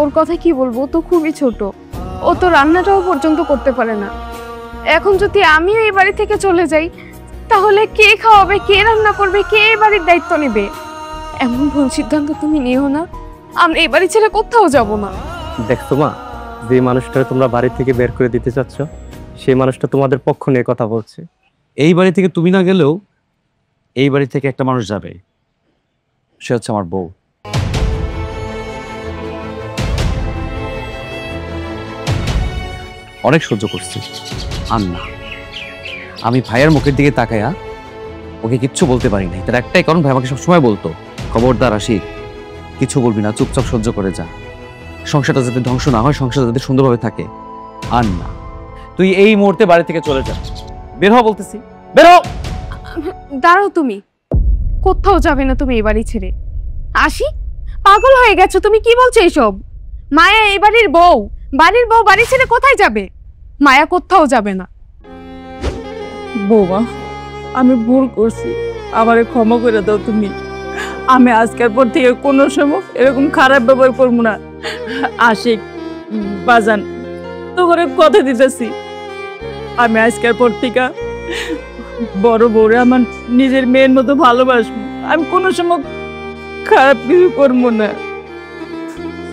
ওর কথা কি বলবো, ও তো খুবই ছোট, ও তো রান্নাটাও পর্যন্ত করতে পারে না। এখন যদি আমিও এই বাড়ি থেকে চলে যাই, তাহলে কে খাওয়াবে, কে রান্না করবে, কে এই বাড়ির দায়িত্ব নেবে? এমন ভুল সিদ্ধান্ত তুমি নিও না, আমরা এই বাড়ি ছেড়ে কোথাও যাব না। দেখছো মা, যে মানুষটা তোমরা বাড়ি থেকে বের করে দিতে চাচ্ছ, সেই মানুষটা তোমাদের পক্ষ নিয়ে কথা বলছে। এই বাড়ি থেকে তুমি না গেলেও এই বাড়ি থেকে একটা মানুষ যাবে, সে হচ্ছে আমার বউ। অনেক সহ্য করছি, আর না। আমি ভাইয়ের মুখের দিকে তাকায়া ওকে কিচ্ছু বলতে পারি নাই, তার একটাই কারণ, ভাই আমাকে সবসময় বলতো খবরদার আশিক, কিছু বলবি না, চুপচাপ সহ্য করে যা, সংসারটা যাতে ধ্বংস না হয়, সংসারটা যাতে সুন্দরভাবে থাকে। আর না, তুই এই মুহূর্তে বাড়ি থেকে চলে যা, বের হ বলতেছি, বের হ। দাঁড়াও, তুমি কোথাও যাবে না, তুমি এই বাড়ি ছেড়ে। আশি, পাগল হয়ে গেছো তুমি? কি বলছো এইসব? মায়া এই বাড়ির বউ, বাড়ি ছেড়ে কোথায় যাবে? মায়া কোথাও যাবে না। বৌমা, আমি ভুল করছি, আমারে ক্ষমা করে দাও তুমি। আমি আজকের পর থেকে কোনো সময় এরকম খারাপ ব্যবহার করবো না। আশিক বাজান, তো করে কথা দিতেছি, আমি আজকের পর থেকে বড় বউরে আমার নিজের মেয়ের মতো ভালোবাসবো। আমি কোনো সময় খারাপ কিছু করবো না,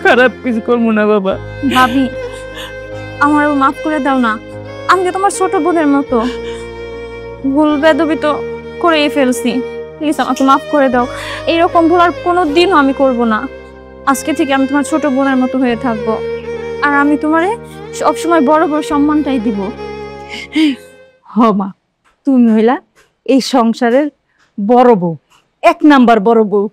খারাপ কিছু করবো না বাবা। ভাবি, আমারও মাফ করে দাও না, আমি তো তোমার ছোট বোনের মতো ভুল বেদবি তো করেই ফেলছি, প্লিজ আমাকে মাফ করে দাও। এইরকম ভুল আর কোনোদিনও আমি করব না। আজকে থেকে আমি তোমার ছোট বোনের মতো হয়ে থাকবো, আর আমি তোমারে সবসময় বড় বড় সম্মানটাই দিব। হ মা, তুমি হইলা এই সংসারের বড় বউ, 1 নাম্বার বড় বউ।